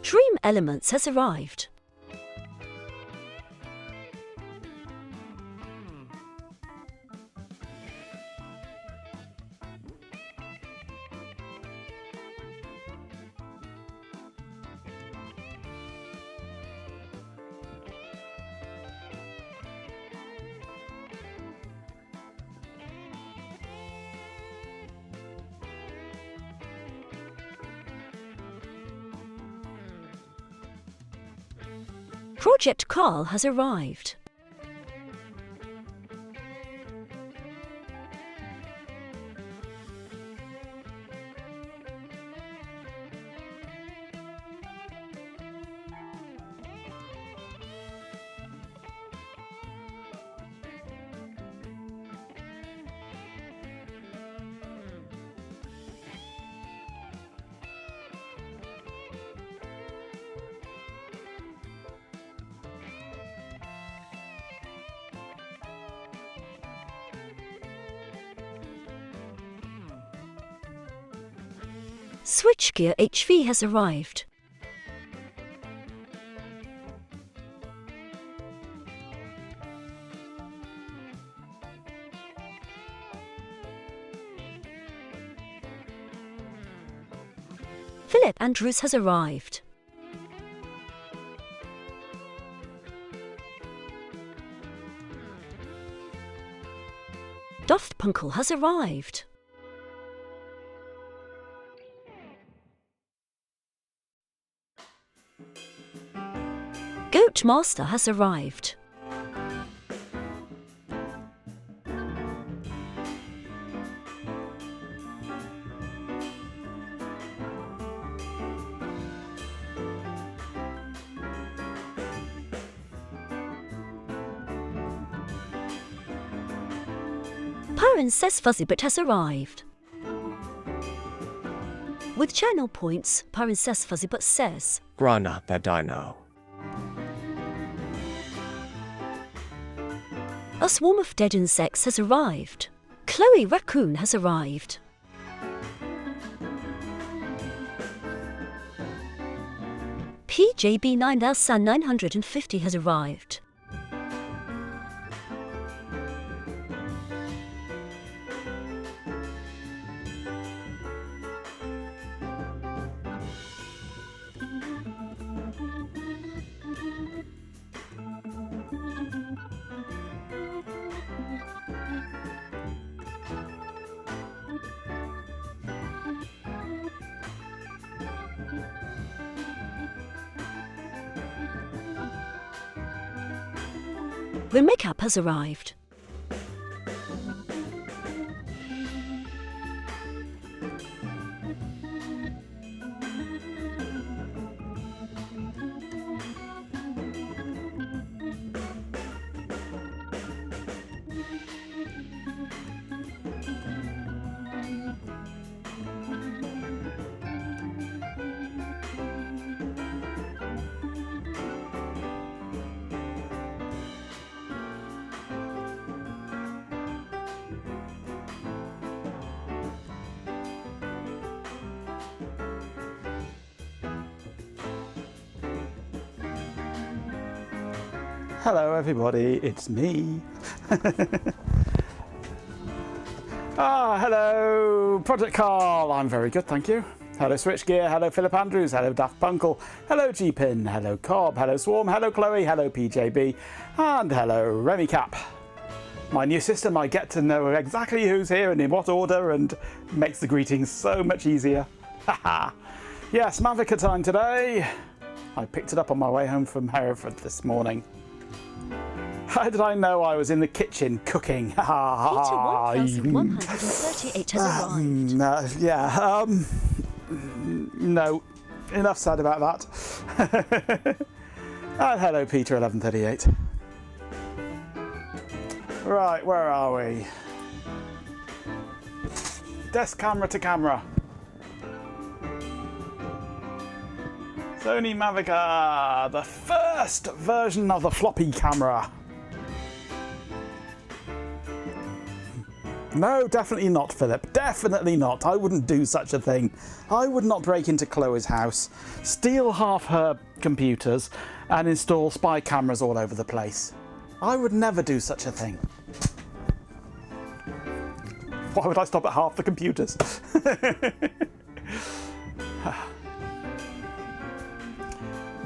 Dream Elements has arrived. Project Carl has arrived. Switchgear HV has arrived. Philip Andrews has arrived. Daft Punkle has arrived. Goat Master has arrived. Princess Fuzzybit has arrived. With channel points, Princess Fuzzybit says, Grana the Dino. A swarm of dead insects has arrived. Chloe Raccoon has arrived. PJB 9950 has arrived. The makeup has arrived. Hello everybody, it's me. Hello Project Carl, I'm very good, thank you. Hello Switchgear, hello Philip Andrews, hello Daft Punkle, hello G-Pin, hello Cobb, hello Swarm, hello Chloe, hello PJB, and hello Remy Cap. My new system, I get to know exactly who's here and in what order, and makes the greetings so much easier. Haha. Yes, Mavica time today. I picked it up on my way home from Hereford this morning. How did I know I was in the kitchen cooking? Peter 1138 has arrived. No, enough said about that. And hello Peter 1138. Right, where are we? Desk camera to camera. Sony Mavica, the first version of the floppy camera. No, definitely not, Philip. Definitely not. I wouldn't do such a thing. I would not break into Chloe's house, steal half her computers, and install spy cameras all over the place. I would never do such a thing. Why would I stop at half the computers?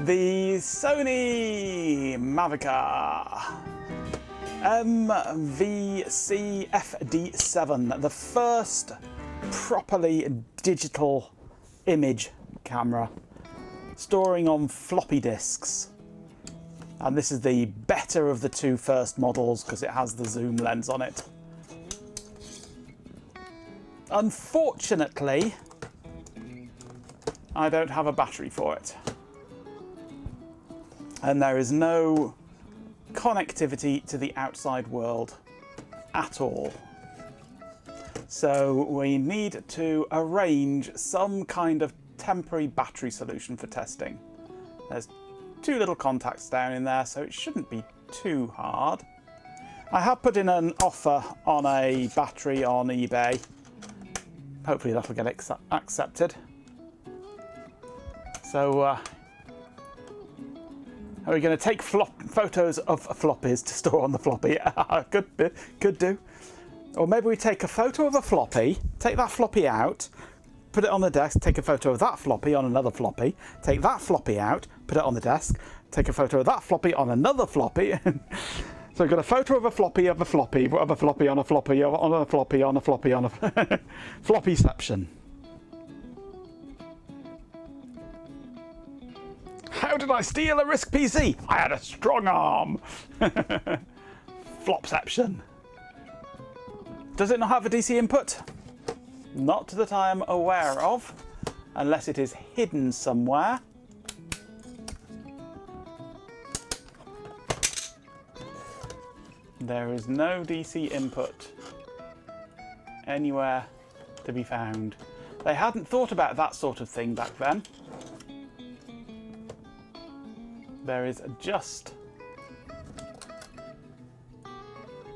The Sony Mavica MVC-FD7, the first properly digital image camera, storing on floppy disks. And this is the better of the two first models because it has the zoom lens on it. Unfortunately, I don't have a battery for it. And there is no connectivity to the outside world at all. So we need to arrange some kind of temporary battery solution for testing. There's two little contacts down in there, so it shouldn't be too hard. I have put in an offer on a battery on eBay. Hopefully that'll get accepted. So are we going to take photos of floppies to store on the floppy? Could do. Or maybe we take a photo of a floppy, take that floppy out, put it on the desk, take a photo of that floppy on another floppy, take that floppy out, put it on the desk, take a photo of that floppy on another floppy. So we've got a photo of a floppy of a floppy, of a floppy on a floppy, on a floppy, on a floppy, on a floppyception. How did I steal a RISC PC? I had a strong arm. Flopception. Does it not have a DC input? Not that I am aware of, unless it is hidden somewhere. There is no DC input anywhere to be found. They hadn't thought about that sort of thing back then. There is just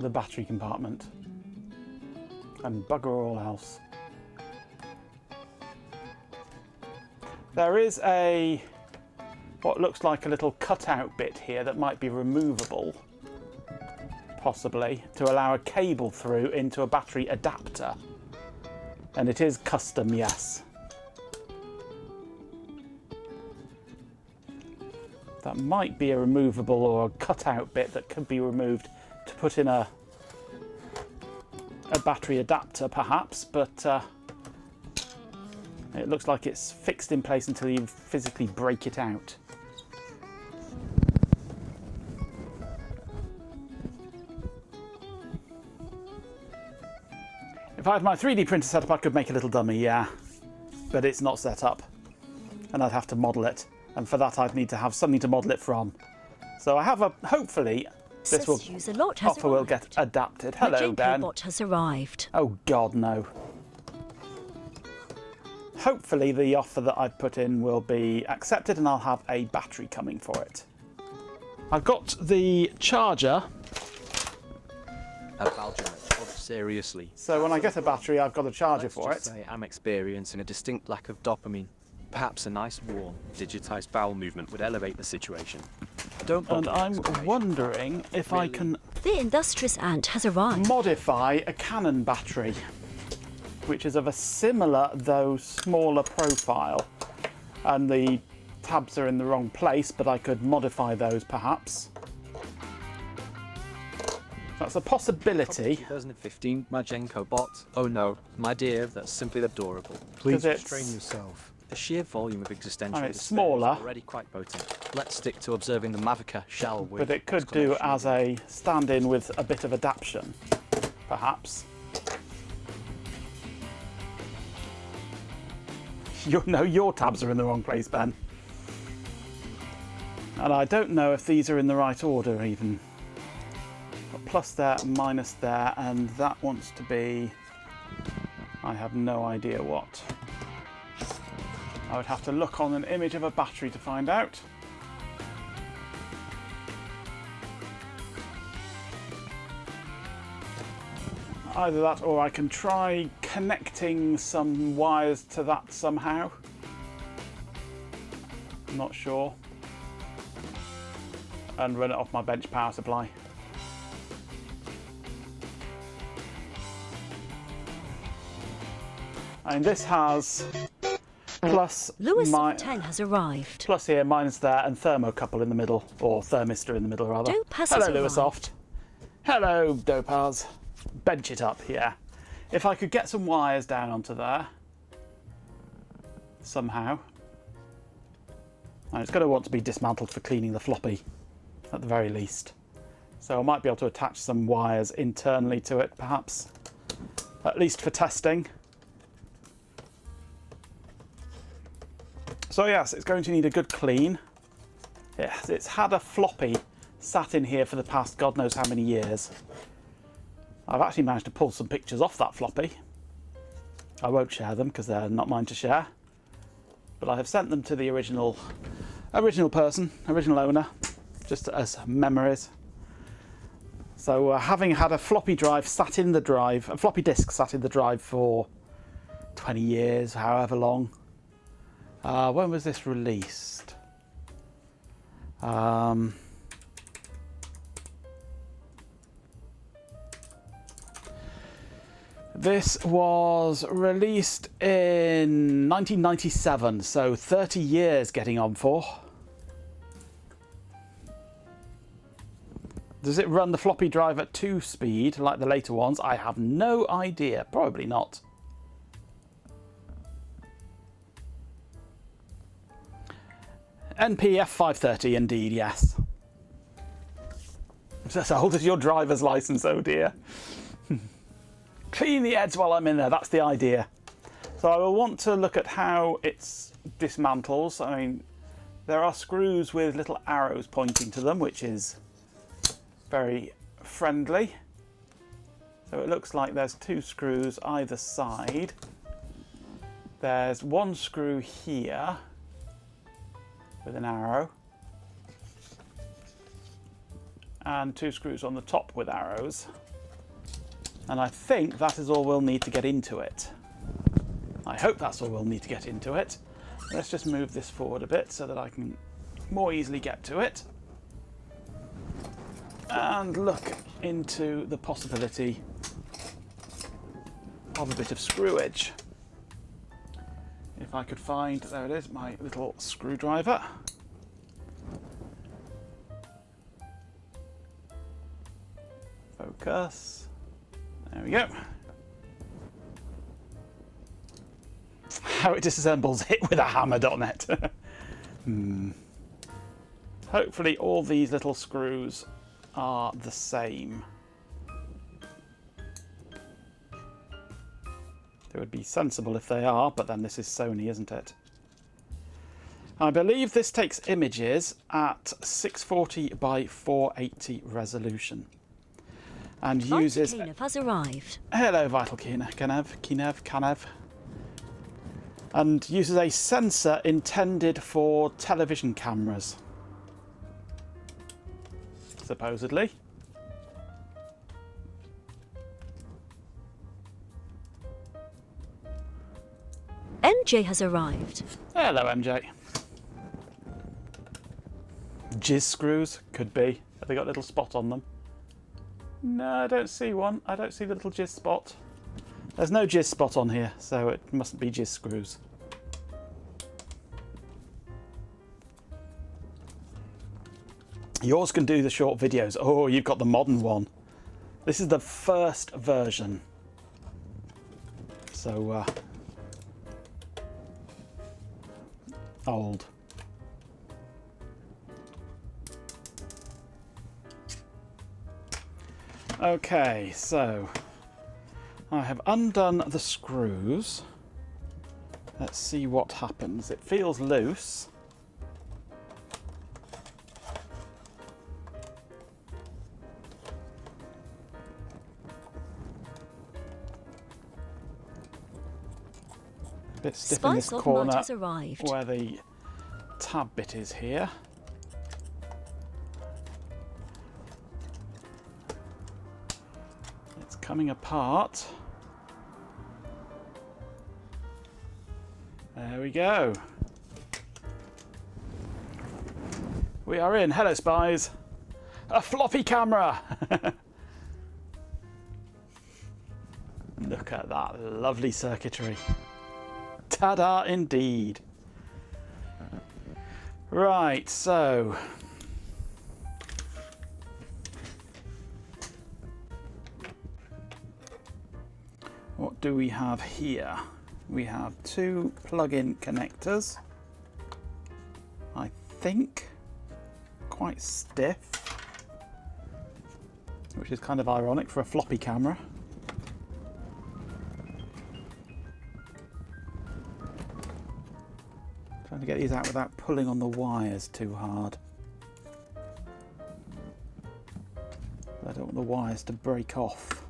the battery compartment and bugger all else. There is what looks like a little cutout bit here that might be removable, possibly, to allow a cable through into a battery adapter. And it is custom, yes. That might be a removable or a cutout bit that could be removed to put in a battery adapter, perhaps, but it looks like it's fixed in place until you physically break it out. If I had my 3D printer set up, I could make a little dummy, yeah, but it's not set up, and I'd have to model it. And for that, I'd need to have something to model it from. So I have hopefully, this offer will get adapted. Hello, Ben. Bot has arrived. Oh, God, no. Hopefully the offer that I've put in will be accepted and I'll have a battery coming for it. I've got the charger. Seriously. So when I get a battery, I've got a charger for it. I'm experiencing a distinct lack of dopamine. Perhaps a nice, warm, digitized bowel movement would elevate the situation. And I'm wondering if I can... The industrious ant has arrived. ...modify a Canon battery, which is of a similar, though smaller profile. And the tabs are in the wrong place, but I could modify those, perhaps. That's a possibility. 2015 Magenko bot. Oh no, my dear, that's simply adorable. Please restrain yourself. The sheer volume of existential it's smaller. Is already quite potent. Let's stick to observing the Mavica, shall we? But it could do as a stand-in with a bit of adaptation, perhaps. Your tabs are in the wrong place, Ben. And I don't know if these are in the right order, even. Got plus there, minus there, and that wants to be... I have no idea what. I would have to look on an image of a battery to find out. Either that or I can try connecting some wires to that somehow. I'm not sure. And run it off my bench power supply. And this has plus Lewis of 10 has arrived. plus here, minus there, and thermocouple in the middle, or thermistor in the middle rather. Dope has Hello, arrived. Lewisoft. Hello, Dopars. Bench it up here. If I could get some wires down onto there, somehow. And it's going to want to be dismantled for cleaning the floppy, at the very least. So I might be able to attach some wires internally to it, perhaps. At least for testing. So yes, it's going to need a good clean. Yes, it's had a floppy sat in here for the past God knows how many years. I've actually managed to pull some pictures off that floppy. I won't share them because they're not mine to share. But I have sent them to the original person, original owner, just as memories. So having had a floppy drive sat in the drive, a floppy disk sat in the drive for 20 years, however long. When was this released? This was released in 1997, so 30 years getting on for. Does it run the floppy drive at 2 speed like the later ones? I have no idea. Probably not. NPF530 indeed, yes. It's as old as your driver's license, oh dear. Clean the heads while I'm in there, that's the idea. So I will want to look at how it dismantles. I mean, there are screws with little arrows pointing to them, which is very friendly. So it looks like there's 2 screws either side. There's 1 screw here with an arrow. And 2 screws on the top with arrows. And I think that is all we'll need to get into it. I hope that's all we'll need to get into it. Let's just move this forward a bit so that I can more easily get to it. And look into the possibility of a bit of screwage. If I could find, there it is, my little screwdriver. Focus. There we go. How it disassembles it with a hammer.net. Hopefully all these little screws are the same. It would be sensible if they are, but then this is Sony, isn't it? I believe this takes images at 640 by 480 resolution. And uses... Vital Kinev has arrived. Hello, Vital Kinev. And uses a sensor intended for television cameras. Supposedly. MJ has arrived. Hello, MJ. Jizz screws? Could be. Have they got a little spot on them? No, I don't see one. I don't see the little jizz spot. There's no jizz spot on here, so it mustn't be jizz screws. Yours can do the short videos. Oh, you've got the modern one. This is the first version. So, old. Okay, so I have undone the screws. Let's see what happens. It feels loose. A bit stiff in this Spice of corner Might has arrived. where the tab bit is here. coming apart. There we go. We are in. Hello, spies. A floppy camera. Look at that lovely circuitry. Ta-da indeed. Right, so what do we have here? We have two plug-in connectors. I think quite stiff, which is kind of ironic for a floppy camera. Trying to get these out without pulling on the wires too hard. I don't want the wires to break off.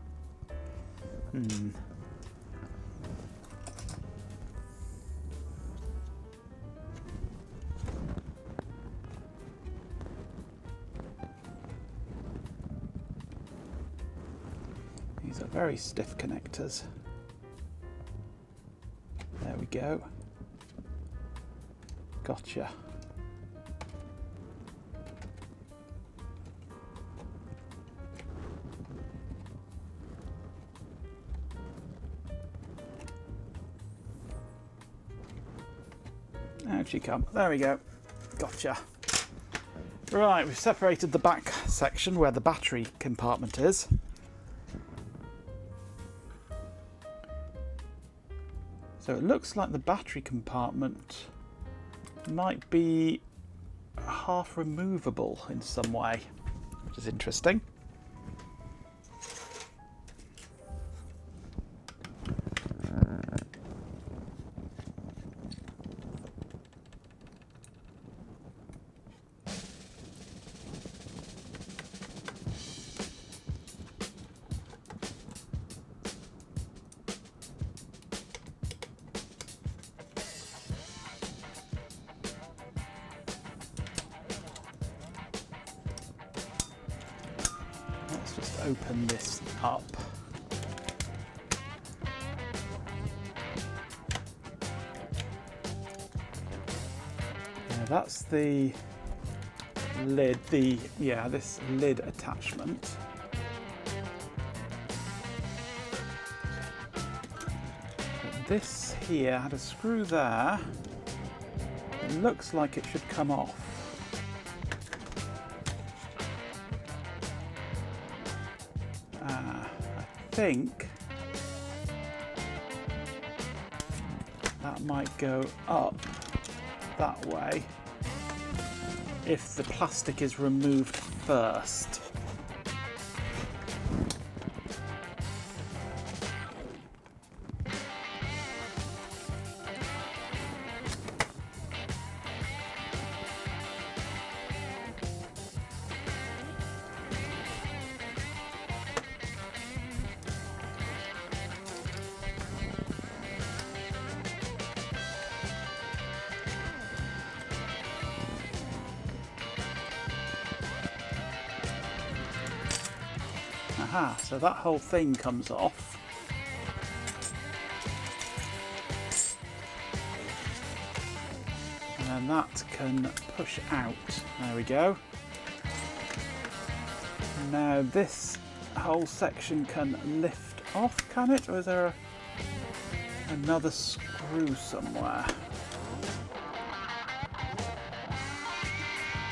These are very stiff connectors. There we go. Gotcha. Out she come. There we go. Gotcha. Right, we've separated the back section where the battery compartment is. So it looks like the battery compartment might be half removable in some way, which is interesting. Let's just open this up. Now that's the lid, this lid attachment. But this here had a screw there. It looks like it should come off. I think that might go up that way if the plastic is removed first. Aha, so that whole thing comes off. And then that can push out. There we go. Now this whole section can lift off, can it? Or is there another screw somewhere?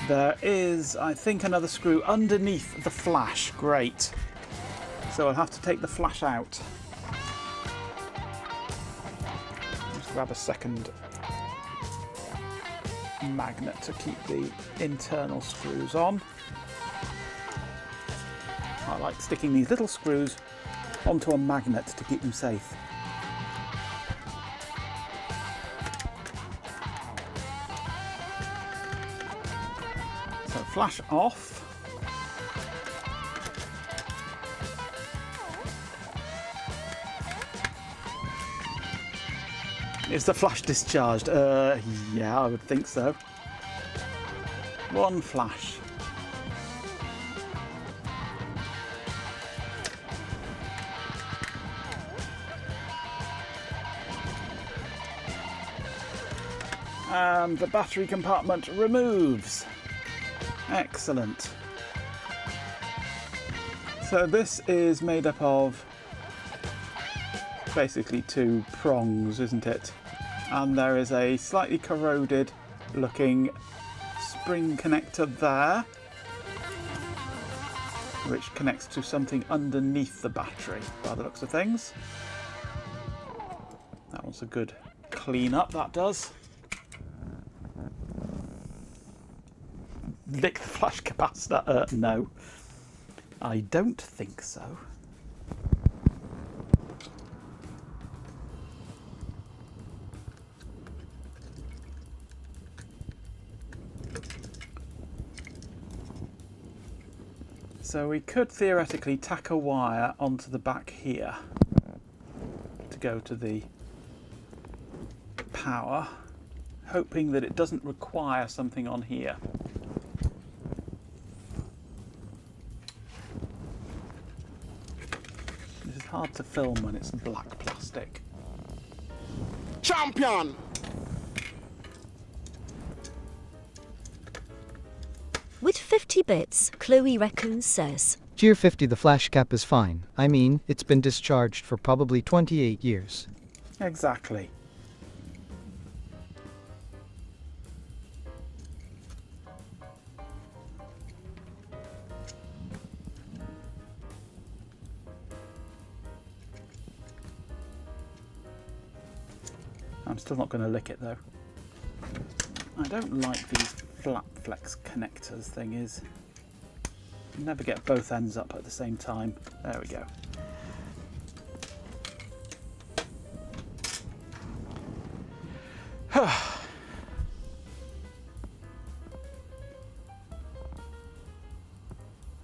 There is, I think, another screw underneath the flash. Great. So I'll have to take the flash out. Just grab a second magnet to keep the internal screws on. I like sticking these little screws onto a magnet to keep them safe. So flash off. Is the flash discharged? Yeah, I would think so. One flash. And the battery compartment removes. Excellent. So this is made up of basically 2 prongs, isn't it? And there is a slightly corroded looking spring connector there, which connects to something underneath the battery by the looks of things. That wants a good clean up, that does. Lick the flash capacitor? No, I don't think so. So we could theoretically tack a wire onto the back here to go to the power, hoping that it doesn't require something on here. This is hard to film when it's black plastic. Champion! With 50 bits, Chloe Raccoon says. Gear 50, the flash cap is fine. I mean, it's been discharged for probably 28 years. Exactly. I'm still not going to lick it though. I don't like these flat flex connectors thing is. You never get both ends up at the same time. There we go.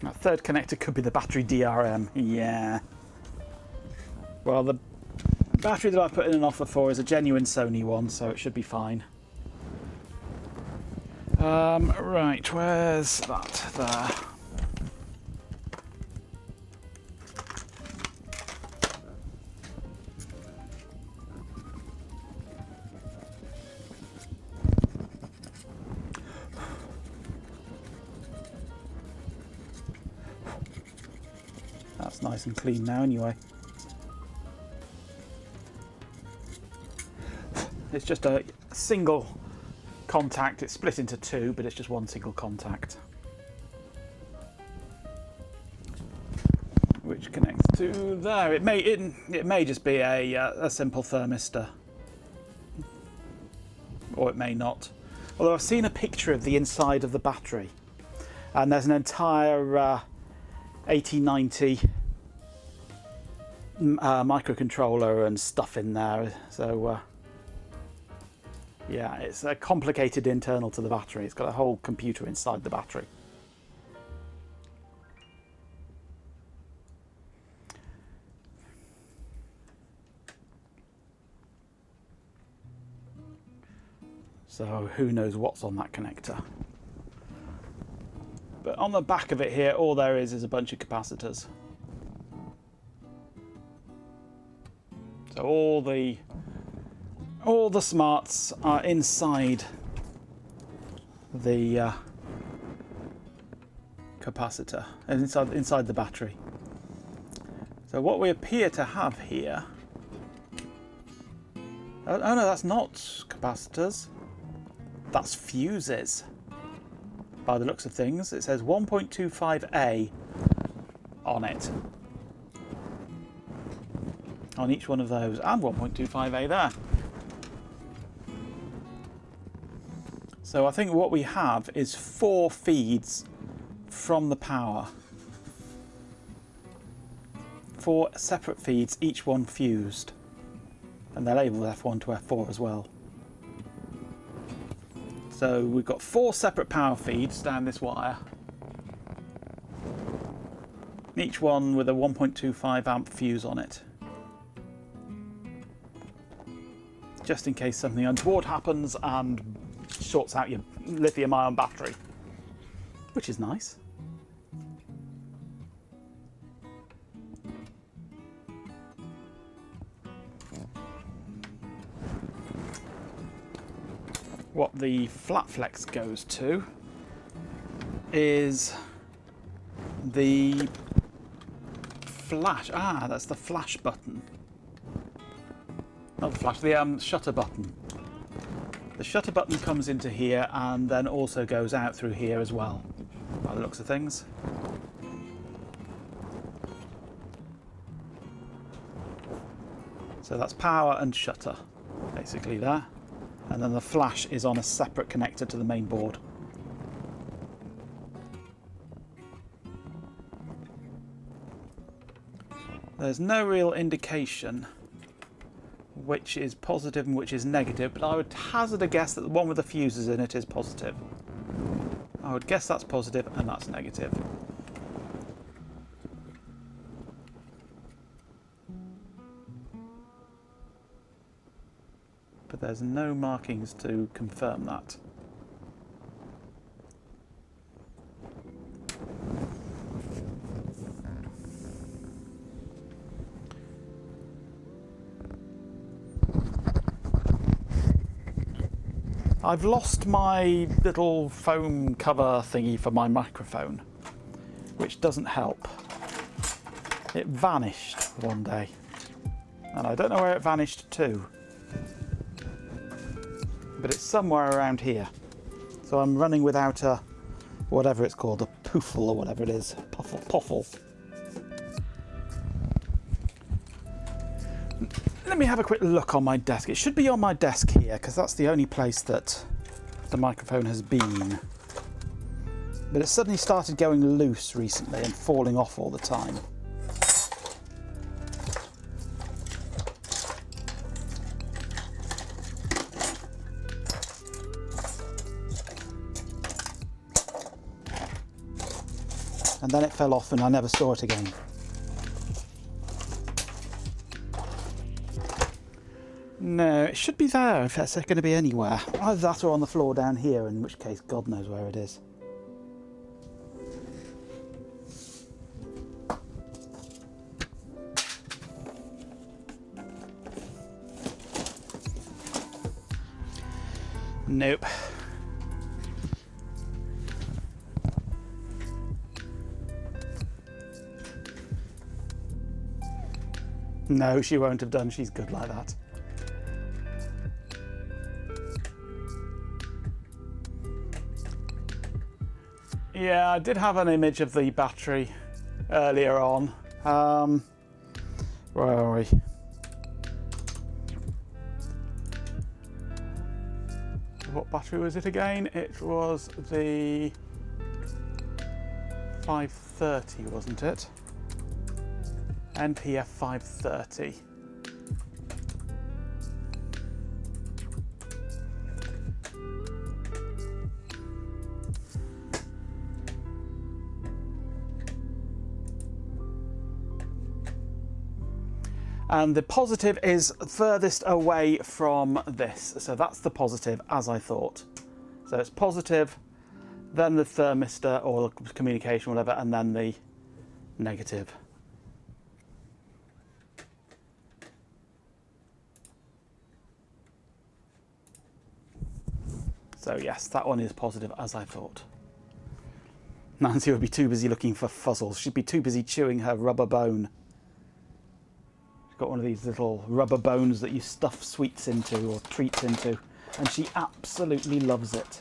That third connector could be the battery DRM. Yeah. Well, the battery that I put in an offer for is a genuine Sony one, so it should be fine. Right, where's that? There. That's nice and clean now anyway. It's just a single contact. It's split into 2, but it's just one single contact, which connects to there. It may just be a simple thermistor, or it may not. Although I've seen a picture of the inside of the battery, and there's an entire 8090 microcontroller and stuff in there. So. Yeah, it's a complicated internal to the battery. It's got a whole computer inside the battery. So who knows what's on that connector. But on the back of it here, all there is a bunch of capacitors. So all the smarts are inside the capacitor and inside the battery. So what we appear to have here, oh no, that's not capacitors, that's fuses. By the looks of things, it says 1.25A on it, on each one of those, and 1.25A there. So I think what we have is 4 feeds from the power. 4 separate feeds, each one fused. And they're labelled F1 to F4 as well. So we've got 4 separate power feeds down this wire. Each one with a 1.25 amp fuse on it. Just in case something untoward happens and shorts out your lithium-ion battery, which is nice. what the flat flex goes to is the flash. Ah, that's the flash button. Not the flash, the shutter button. The shutter button comes into here and then also goes out through here as well, by the looks of things. So that's power and shutter, basically there. And then the flash is on a separate connector to the main board. There's no real indication which is positive and which is negative, but I would hazard a guess that the one with the fuses in it is positive. I would guess that's positive and that's negative. But there's no markings to confirm that. I've lost my little foam cover thingy for my microphone, which doesn't help. It vanished one day, and I don't know where it vanished to, but it's somewhere around here. So I'm running without a, whatever it's called, a poofle or whatever it is, poffle. Let me have a quick look on my desk. It should be on my desk here because that's the only place that the microphone has been. But it suddenly started going loose recently and falling off all the time. And then it fell off and I never saw it again. No, it should be there if it's going to be anywhere. Either that or on the floor down here, in which case God knows where it is. Nope. No, she won't have done. She's good like that. Yeah, I did have an image of the battery earlier on. Where are we? What battery was it again? It was the 530, wasn't it? NPF 530. And the positive is furthest away from this. So that's the positive, as I thought. So it's positive, then the thermistor or the communication, whatever, and then the negative. So yes, that one is positive, as I thought. Nancy would be too busy looking for fuzzles. She'd be too busy chewing her rubber bone. She's got one of these little rubber bones that you stuff sweets into or treats into, and she absolutely loves it.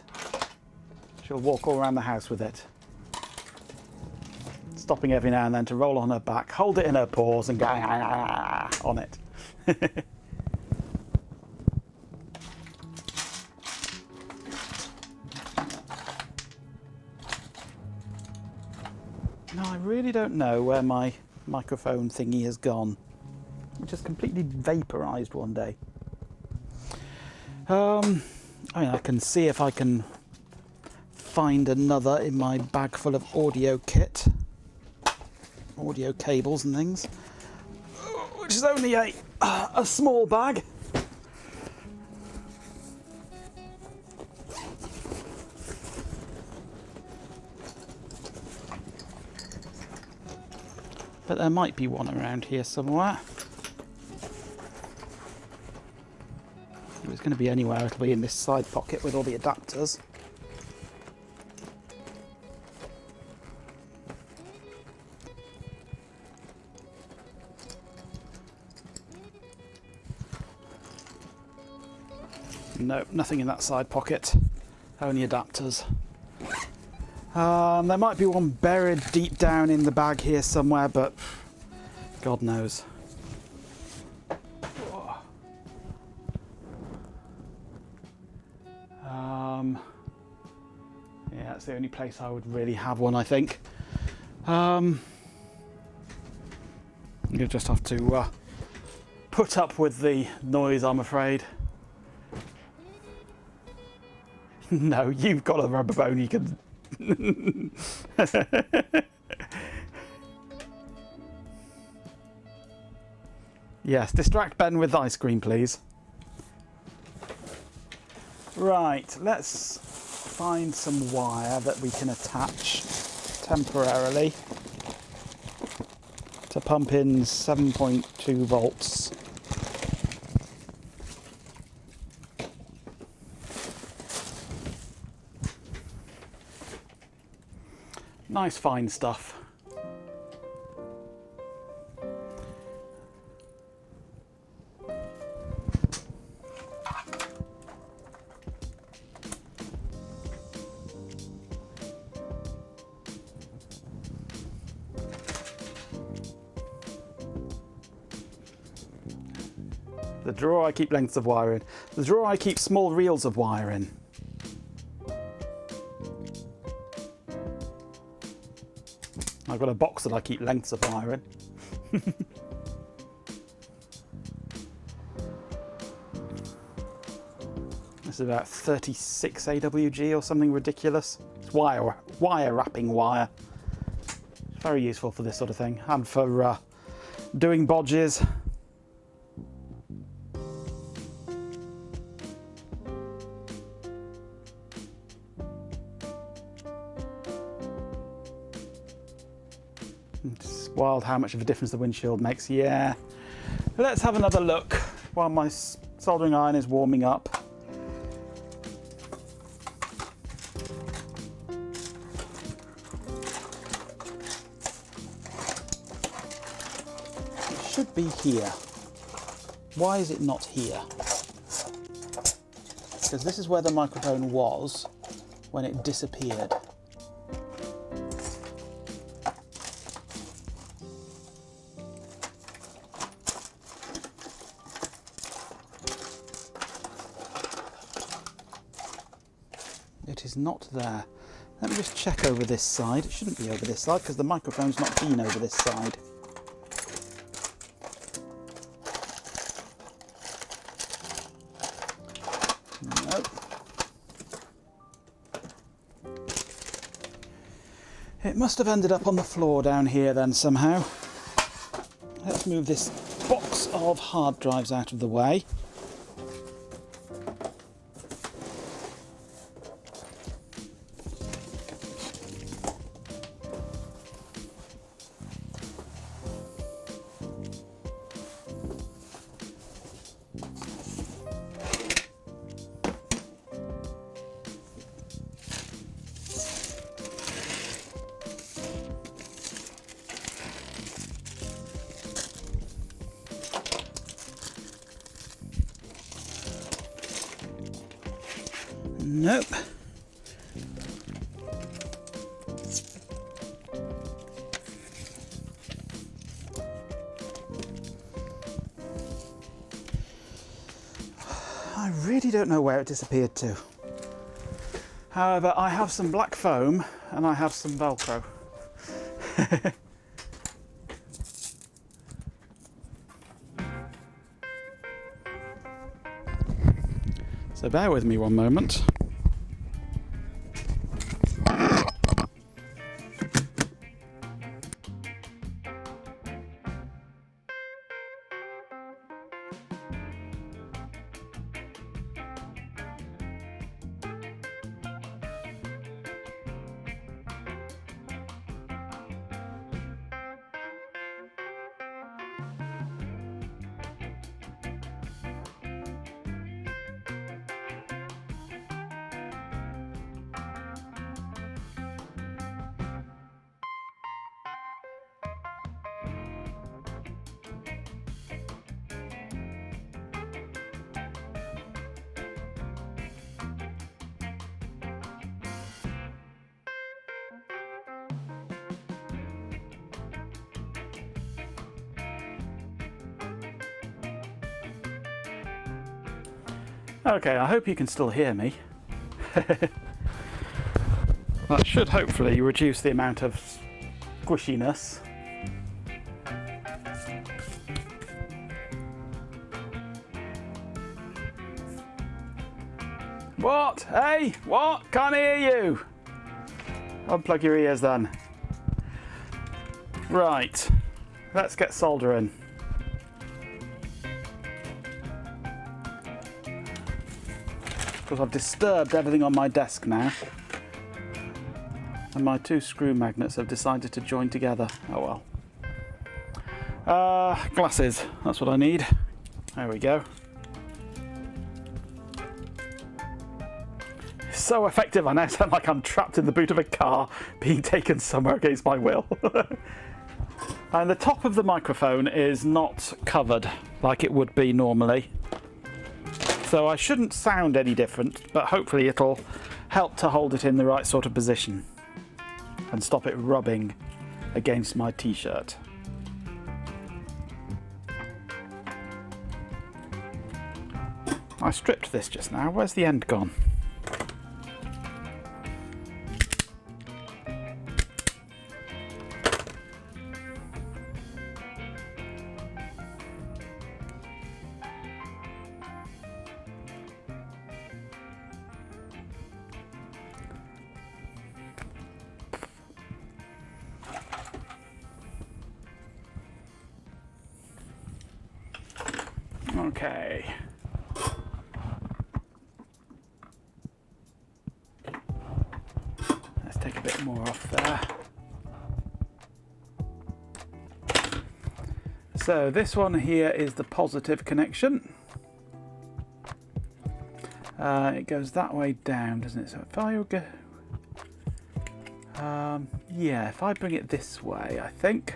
She'll walk all around the house with it, stopping every now and then to roll on her back, hold it in her paws and go on it. No, I really don't know where my microphone thingy has gone. It just completely vaporized one day. I mean, I can see if I can find another in my bag full of audio kit, audio cables and things, which is only a small bag. But there might be one around here somewhere. If it's going to be anywhere, it'll be in this side pocket with all the adapters. No, nothing in that side pocket. Only adapters. There might be one buried deep down in the bag here somewhere, but God knows. Yeah, that's the only place I would really have one, I think. You'll just have to put up with the noise, I'm afraid. No, you've got a rubber bone you can... Yes, distract Ben with ice cream, please. Right, let's find some wire that we can attach temporarily to pump in 7.2 volts. Nice fine stuff. The drawer I keep lengths of wire in. The drawer I keep small reels of wire in. I've got a box that I keep lengths of wire in. This is about 36 AWG or something ridiculous. It's wire wrapping wire. It's very useful for this sort of thing and for doing bodges. It's wild how much of a difference the windshield makes. Yeah. Let's have another look while my soldering iron is warming up. It should be here. Why is it not here? Because this is where the microphone was when it disappeared. It is not there. Let me just check over this side. It shouldn't be over this side because the microphone's not been over this side. Nope. It must have ended up on the floor down here then somehow. Let's move this box of hard drives out of the way. Nope. I really don't know where it disappeared to. However, I have some black foam and I have some Velcro. So bear with me one moment. Okay, I hope you can still hear me. That should hopefully reduce the amount of squishiness. What? Hey, what? Can't hear you. Unplug your ears then. Right, let's get soldering. Because I've disturbed everything on my desk now. And my two screw magnets have decided to join together. Oh well. Glasses, that's what I need. There we go. So effective, I now sound like I'm trapped in the boot of a car being taken somewhere against my will. And the top of the microphone is not covered like it would be normally. So I shouldn't sound any different, but hopefully it'll help to hold it in the right sort of position and stop it rubbing against my t-shirt. I stripped this just now. Where's the end gone? Okay. Let's take a bit more off there. So this one here is the positive connection. It goes that way down, doesn't it? So if I go, yeah, if I bring it this way, I think.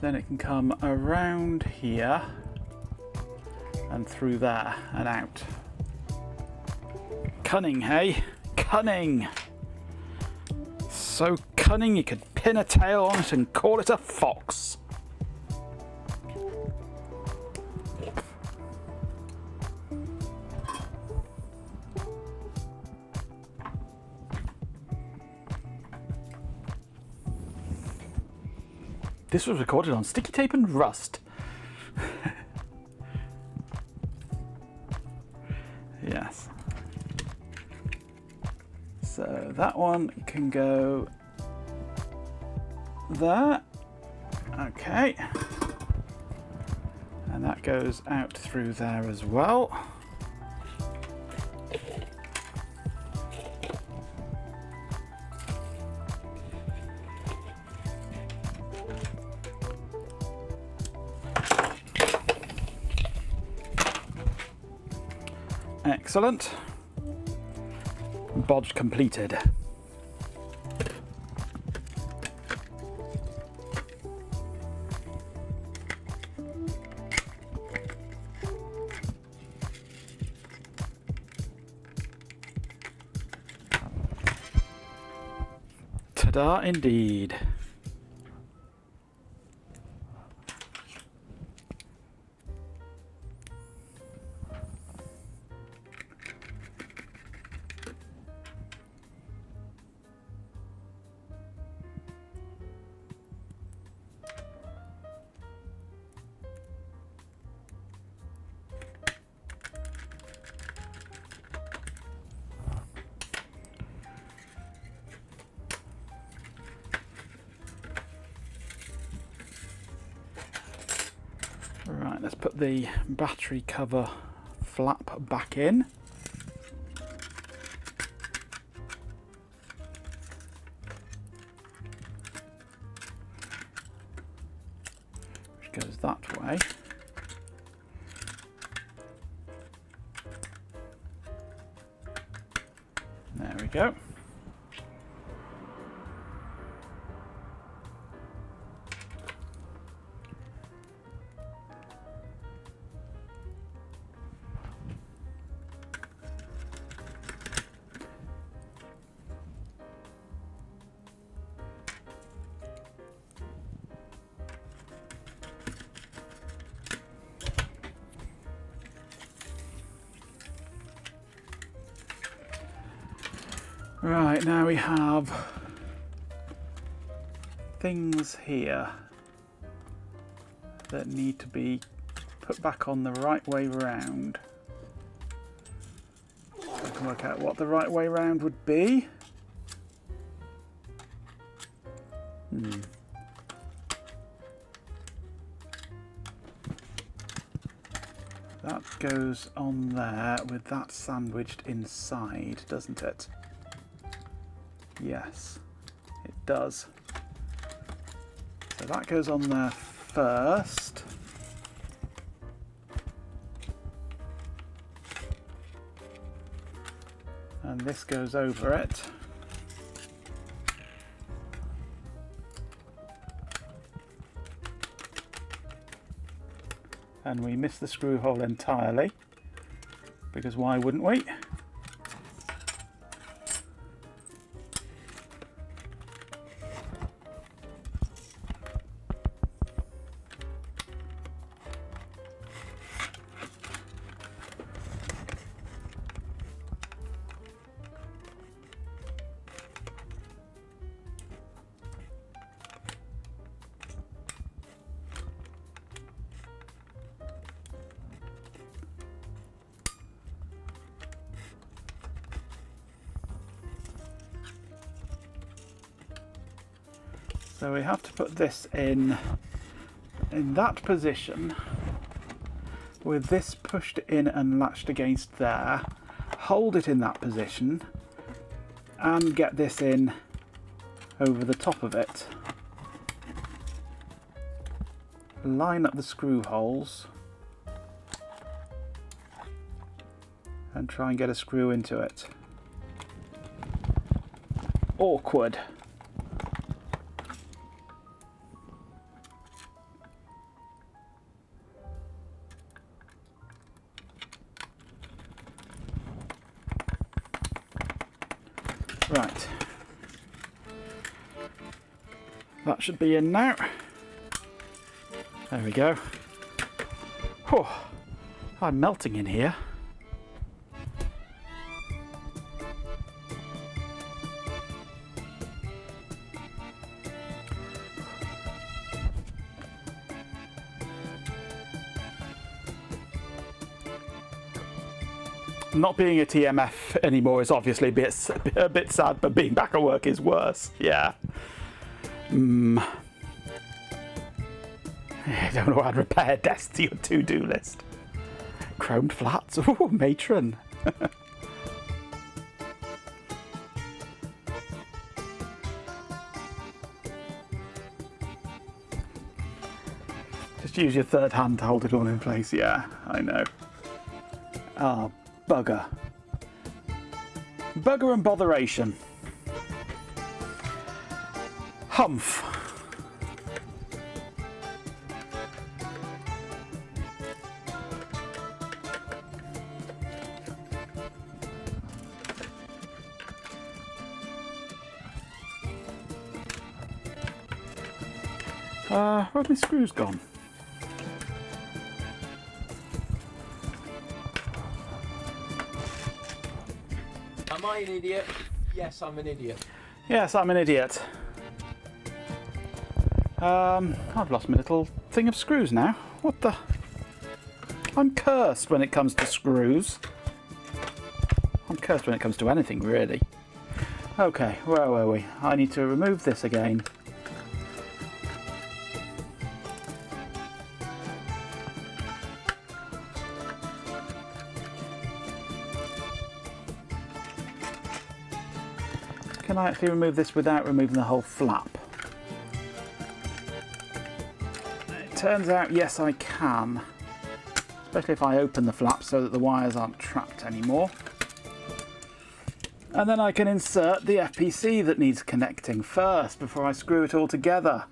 Then it can come around here and through there and out. Cunning, hey? Cunning! So cunning you could pin a tail on it and call it a fox. This was recorded on sticky tape and rust. Yes. So that one can go there. Okay. And that goes out through there as well. Excellent. Bodge completed. Ta-da indeed. Right, let's put the battery cover flap back in. Which goes that way. There we go. Right, now we have things here that need to be put back on the right way round. I can work out what the right way round would be. That goes on there with that sandwiched inside, doesn't it? Yes, it does. So that goes on there first. And this goes over it. And we miss the screw hole entirely, because why wouldn't we? So we have to put this in that position with this pushed in and latched against there, hold it in that position and get this in over the top of it. Line up the screw holes and try and get a screw into it. Awkward. Right, that should be in now. There we go. Whew. I'm melting in here. Not being a TMF anymore is obviously a bit sad, but being back at work is worse. Yeah. I don't know how to repair desks to your to-do list. Chromed flats. Oh, matron. Just use your third hand to hold it all in place. Yeah, I know. Oh, bugger. Bugger and botheration. Humph. Where's my screws gone? Am I an idiot? Yes, I'm an idiot. Yes, I'm an idiot. I've lost my little thing of screws now. What the? I'm cursed when it comes to screws. I'm cursed when it comes to anything, really. Okay, where were we? I need to remove this again. Can I actually remove this without removing the whole flap? It turns out, yes, I can. Especially if I open the flap so that the wires aren't trapped anymore. And then I can insert the FPC that needs connecting first before I screw it all together.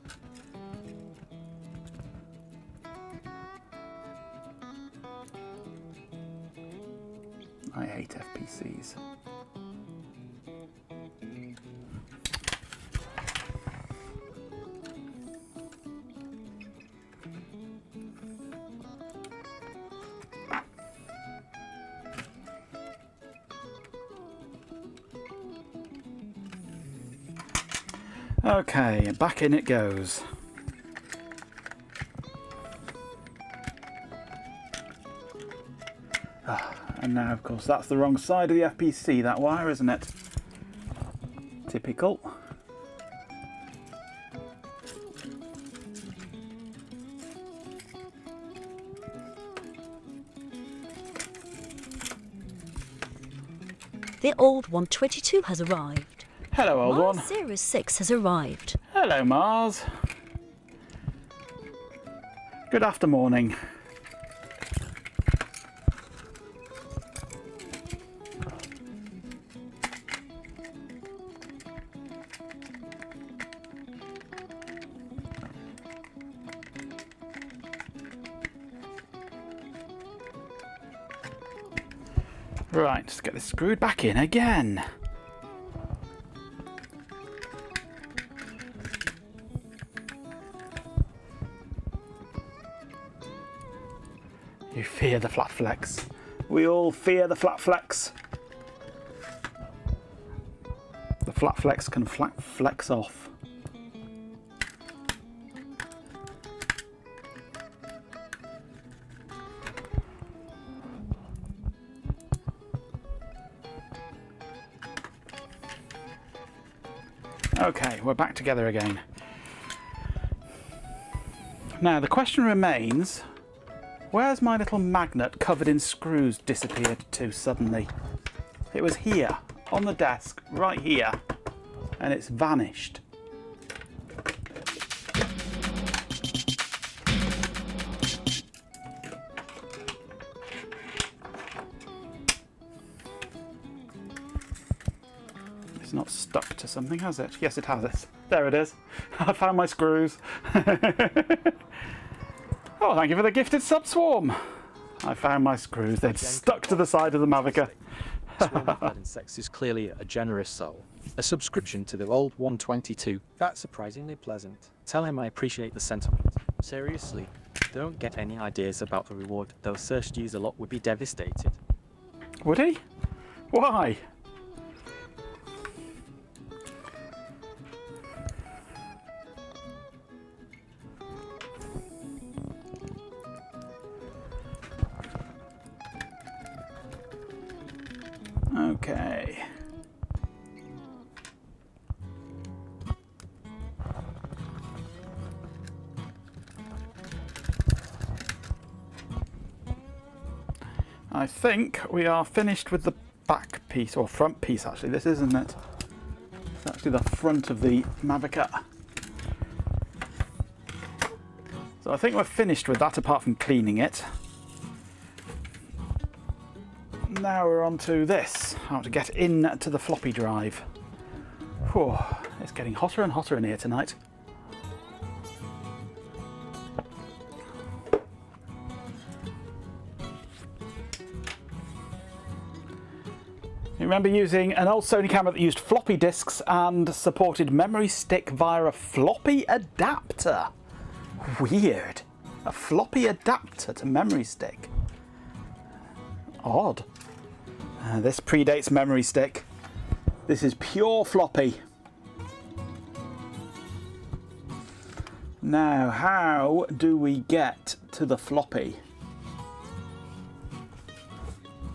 I hate FPCs. Okay, back in it goes. And now, of course, that's the wrong side of the FPC, that wire, isn't it? Typical. The old 122 has arrived. Hello, old one. Mars 06 has arrived. Hello, Mars. Good after morning. Right, let's get this screwed back in again. You fear the flat flex. We all fear the flat flex. The flat flex can flex off. Okay, we're back together again. Now the question remains, where's my little magnet covered in screws disappeared to suddenly? It was here, on the desk, right here, and it's vanished. It's not stuck to something, has it? Yes, it has it. There it is. I found my screws. Oh, thank you for the gifted sub-swarm. I found my screws. They'd stuck to the side of the Mavica. Swarm insects is clearly a generous soul. A subscription to the old 122. That's surprisingly pleasant. Tell him I appreciate the sentiment. Seriously, don't get any ideas about the reward. Those thirsties a lot would be devastated. Would he? Why? Okay. I think we are finished with the back piece, or front piece actually, this isn't it? It's actually the front of the Mavica. So I think we're finished with that apart from cleaning it. Now we're on to this, how to get into the floppy drive. Whew, it's getting hotter and hotter in here tonight. You remember using an old Sony camera that used floppy disks and supported memory stick via a floppy adapter. Weird. A floppy adapter to memory stick. Odd. This predates memory stick. This is pure floppy. Now, how do we get to the floppy?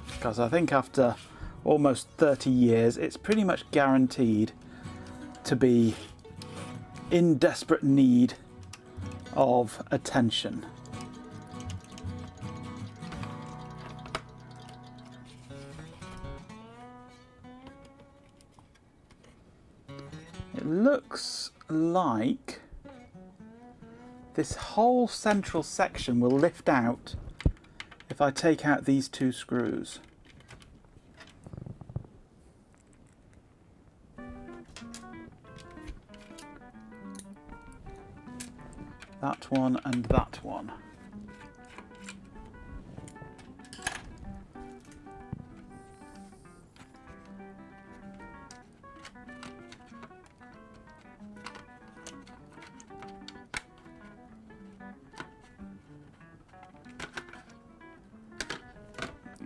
Because I think after almost 30 years, it's pretty much guaranteed to be in desperate need of attention. It looks like this whole central section will lift out if I take out these two screws. That one and that one.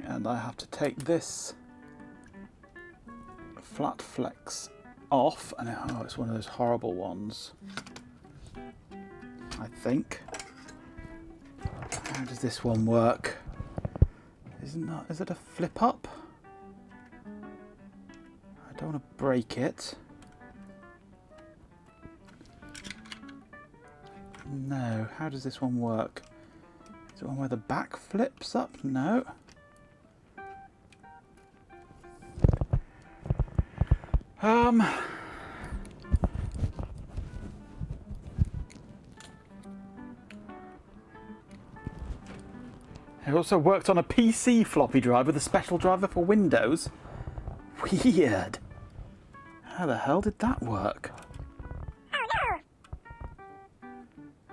And I have to take this flat flex off, and oh, it's one of those horrible ones, I think. How does this one work? Is it a flip up? I don't want to break it. No, how does this one work? Is it one where the back flips up? No. It also worked on a PC floppy drive with a special driver for Windows. Weird. How the hell did that work?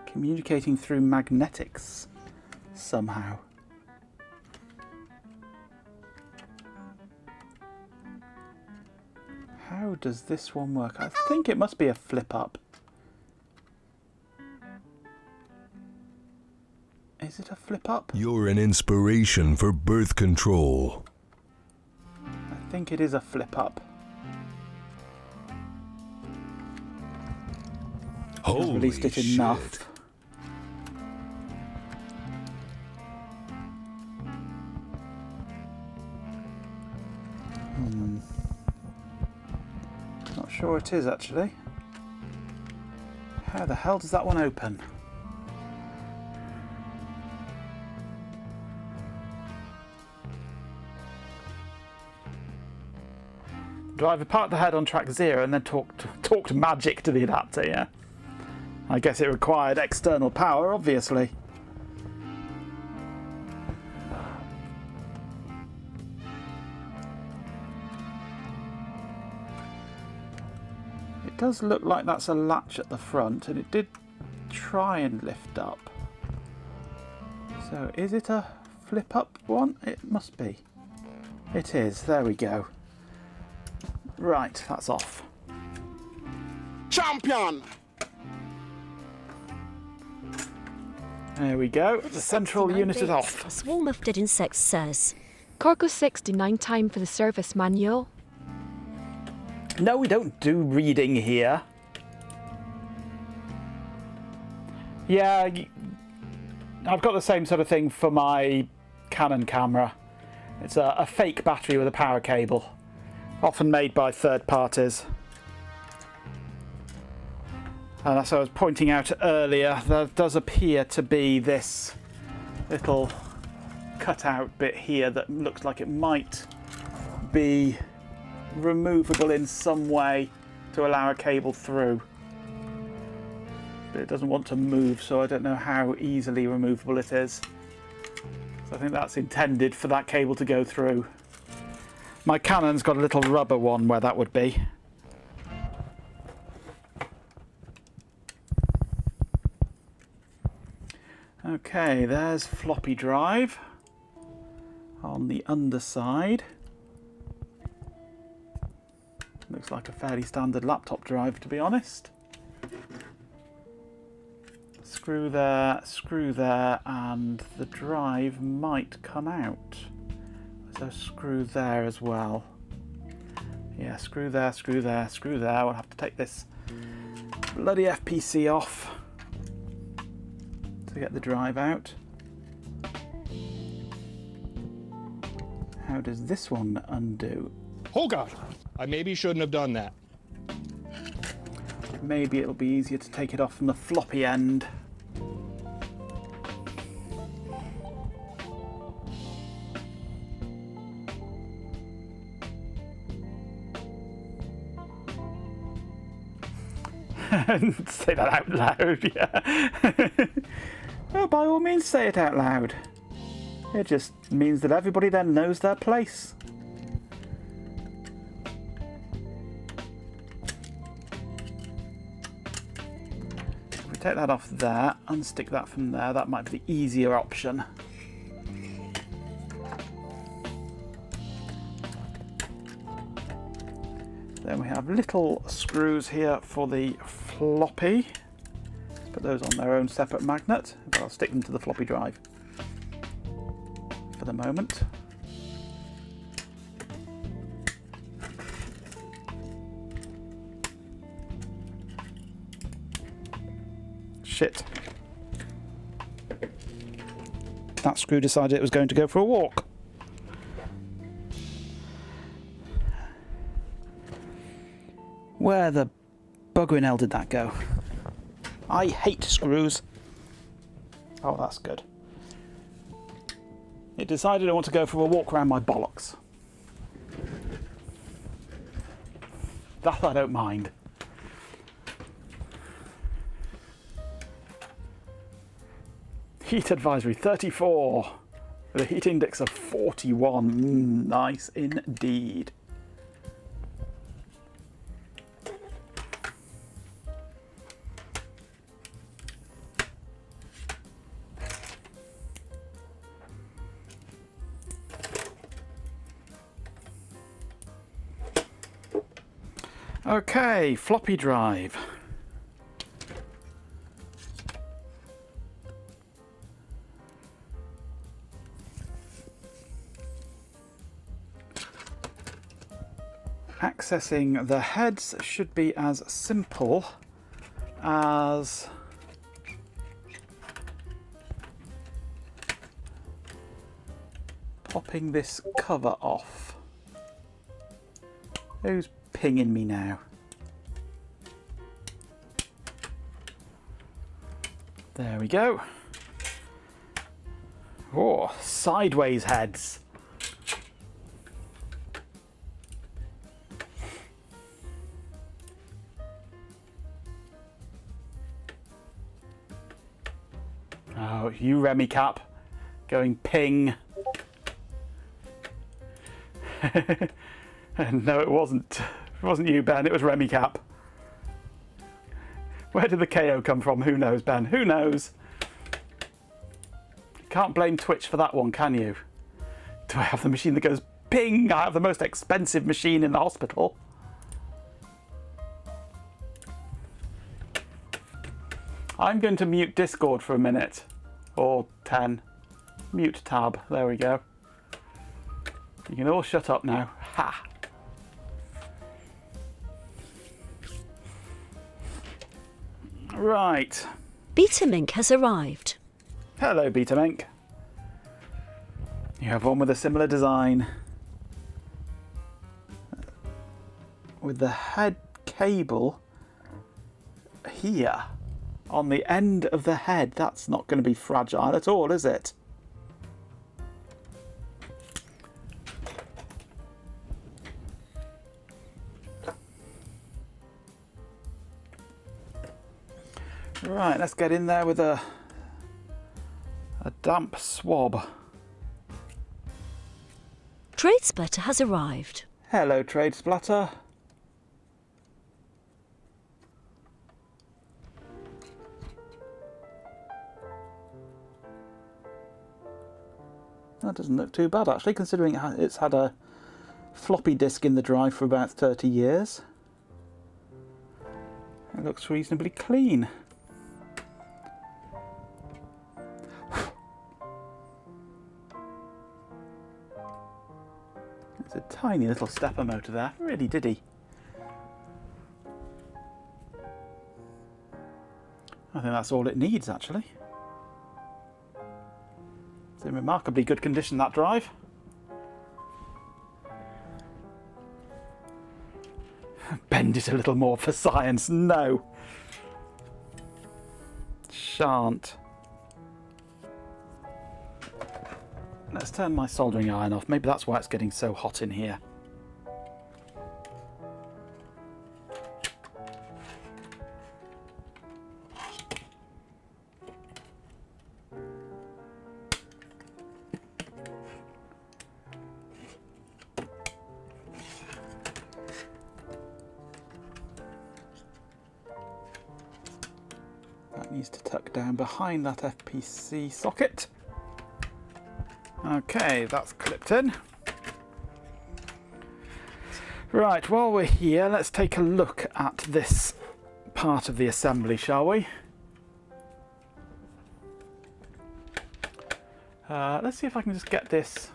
Communicating through magnetics somehow. How does this one work? I think it must be a flip up. Is it a flip up? You're an inspiration for birth control. I think it is a flip up. Holy Released it shit. enough. Not sure it is actually. How the hell does that one open? Driver parked the head on track 0 and then talked magic to the adapter, yeah? I guess it required external power, obviously. It does look like that's a latch at the front, and it did try and lift up. So, is it a flip-up one? It must be. It is. There we go. Right, that's off. Champion! There we go. The central unit is off. A swarm of dead insects says. Cargo 69 time for the service manual. No, we don't do reading here. Yeah, I've got the same sort of thing for my Canon camera. It's a fake battery with a power cable, often made by third parties. And as I was pointing out earlier, there does appear to be this little cutout bit here that looks like it might be removable in some way to allow a cable through. But it doesn't want to move, so I don't know how easily removable it is. So I think that's intended for that cable to go through. My Canon's got a little rubber one where that would be. Okay, there's floppy drive on the underside. Looks like a fairly standard laptop drive, to be honest. Screw there, and the drive might come out. So screw there as well. Yeah, screw there, screw there, screw there. We'll have to take this bloody FPC off to get the drive out. How does this one undo? Oh God, I maybe shouldn't have done that. Maybe it'll be easier to take it off from the floppy end. Say that out loud, yeah. Oh, by all means say it out loud. It just means that everybody then knows their place. If we take that off there, unstick that from there, that might be the easier option. Then we have little screws here for the floppy. Put those on their own separate magnet, but I'll stick them to the floppy drive for the moment. shit. That screw decided it was going to go for a walk. Where the bugger in hell did that go? I hate screws. Oh, that's good. It decided I want to go for a walk around my bollocks. That I don't mind. Heat advisory 34 with a heat index of 41. Nice indeed. Okay, floppy drive. Accessing the heads should be as simple as popping this cover off. Who's pinging me now? There we go. Oh, sideways heads. Oh, you Remy Cap going ping. No, it wasn't. It wasn't you, Ben. It was Remy Cap. Where did the KO come from? Who knows, Ben? Who knows? Can't blame Twitch for that one, can you? Do I have the machine that goes ping? I have the most expensive machine in the hospital. I'm going to mute Discord for a minute. Or 10. Mute tab. There we go. You can all shut up now. Ha! Right. Betamink has arrived. Hello, Betamink. You have one with a similar design. With the head cable here on the end of the head. That's not going to be fragile at all, is it? Right, let's get in there with a damp swab. Trade Splitter has arrived. Hello, Trade Splatter. That doesn't look too bad, actually, considering it's had a floppy disk in the drive for about 30 years. It looks reasonably clean. It's a tiny little stepper motor there, really diddy. I think that's all it needs, actually. It's in remarkably good condition, that drive. Bend it a little more for science. No. Shan't. Let's turn my soldering iron off. Maybe that's why it's getting so hot in here. That needs to tuck down behind that FPC socket. Okay, that's clipped in. Right, while we're here, let's take a look at this part of the assembly, shall we? Let's see if I can just get this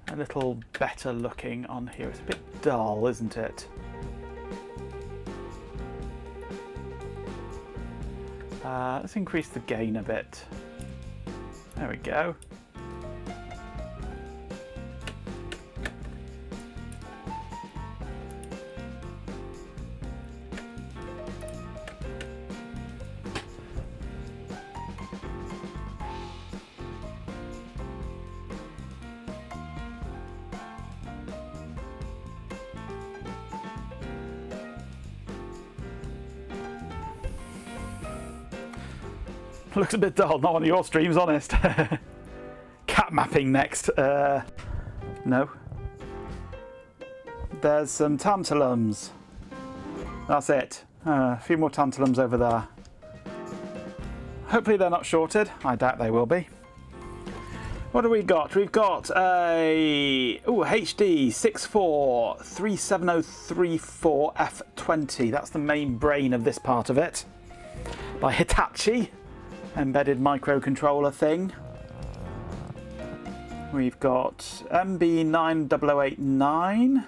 a little better looking on here. It's a bit dull, isn't it? Let's increase the gain a bit. There we go. Looks a bit dull, not one of your streams, honest. Cat mapping next. No. There's some tantalums. That's it. A few more tantalums over there. Hopefully they're not shorted. I doubt they will be. What do we got? We've got a HD 643734F20. That's the main brain of this part of it. By Hitachi. Embedded microcontroller thing. We've got MB90089,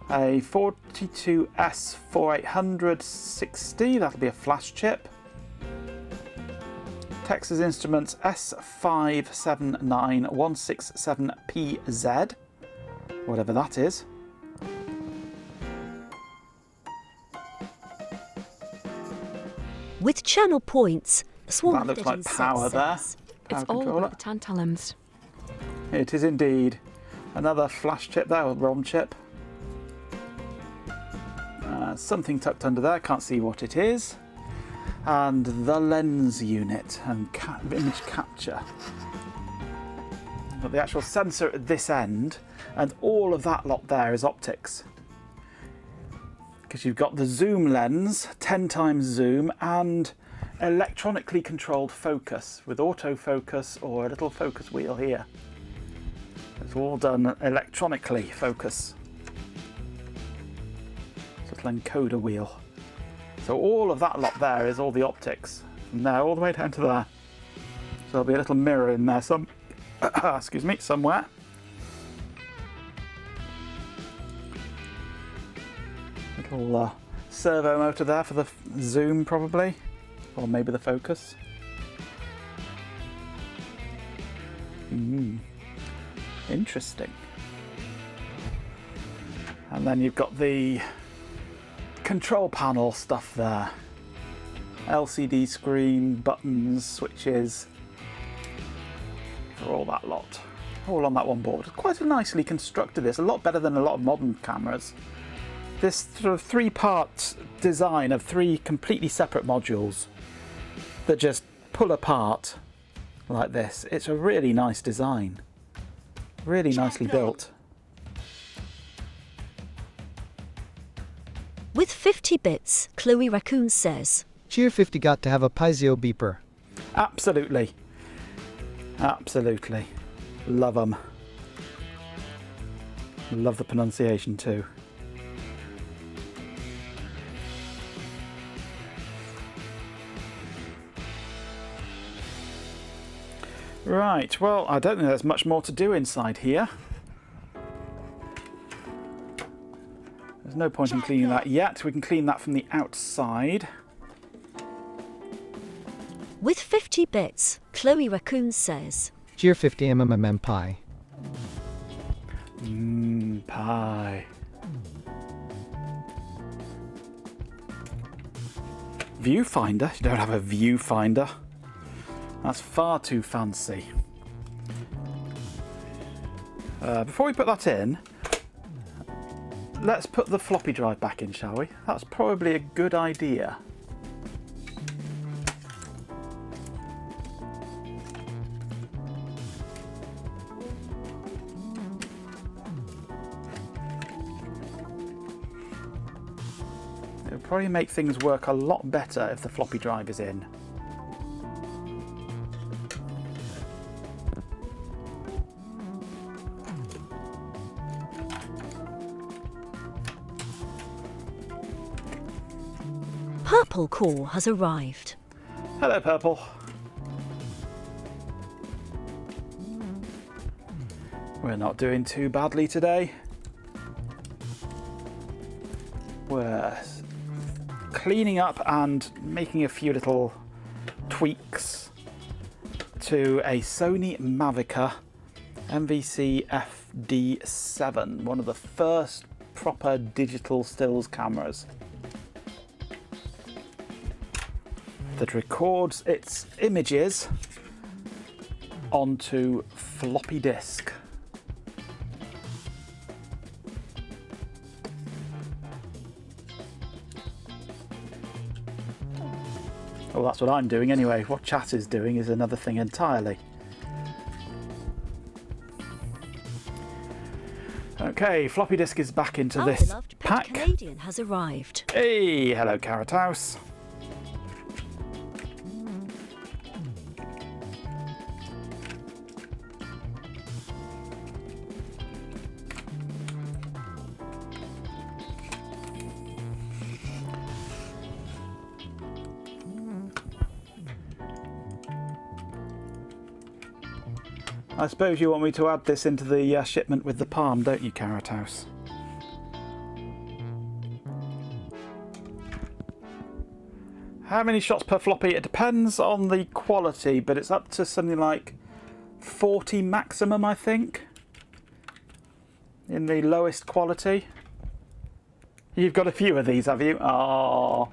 a 42S4860, that'll be a flash chip. Texas Instruments S579167PZ, whatever that is. With channel points, Swarm That looks like power there. says, Power It's all controller. about the tantalums. It is indeed. Another flash chip there, or ROM chip. Something tucked under there, can't see what it is. And the lens unit and image capture. Got the actual sensor at this end, and all of that lot there is optics. Because you've got the zoom lens, 10 times zoom, and electronically controlled focus with autofocus or a little focus wheel here. It's all done electronically, focus. It's a little encoder wheel. So all of that lot there is all the optics, from there all the way down to there. So there'll be a little mirror in there excuse me, somewhere. Little servo motor there for the zoom probably, or maybe the focus. Interesting. And then you've got the control panel stuff there. LCD screen, buttons, switches, for all that lot. All on that one board. Quite nicely constructed this, a lot better than a lot of modern cameras. This sort of three-part design of three completely separate modules that just pull apart like this. It's a really nice design. Really nicely built. With 50 bits, Chloe Raccoon says, Cheer 50 got to have a piezo beeper. Absolutely. Absolutely. Love them. Love the pronunciation too. Right, well, I don't think there's much more to do inside here. There's no point in cleaning that yet. We can clean that from the outside. with 50 bits, Chloe Raccoon says, Cheer 50 MMM pie. Pie. Viewfinder? You don't have a viewfinder. That's far too fancy. Before we put that in, let's put the floppy drive back in, shall we? That's probably a good idea. It'll probably make things work a lot better if the floppy drive is in. Purple Core has arrived. Hello, Purple. We're not doing too badly today. We're cleaning up and making a few little tweaks to a Sony Mavica MVC-FD7, one of the first proper digital stills cameras that records its images onto floppy disk. Well, that's what I'm doing anyway. What chat is doing is another thing entirely. Okay, floppy disk is back into Our this beloved pet pack. Canadian has arrived. Hey, hello Carrot House. I suppose you want me to add this into the shipment with the palm, don't you, Carrot House? How many shots per floppy? It depends on the quality, but it's up to something like 40 maximum, I think, in the lowest quality. You've got a few of these, have you? Oh.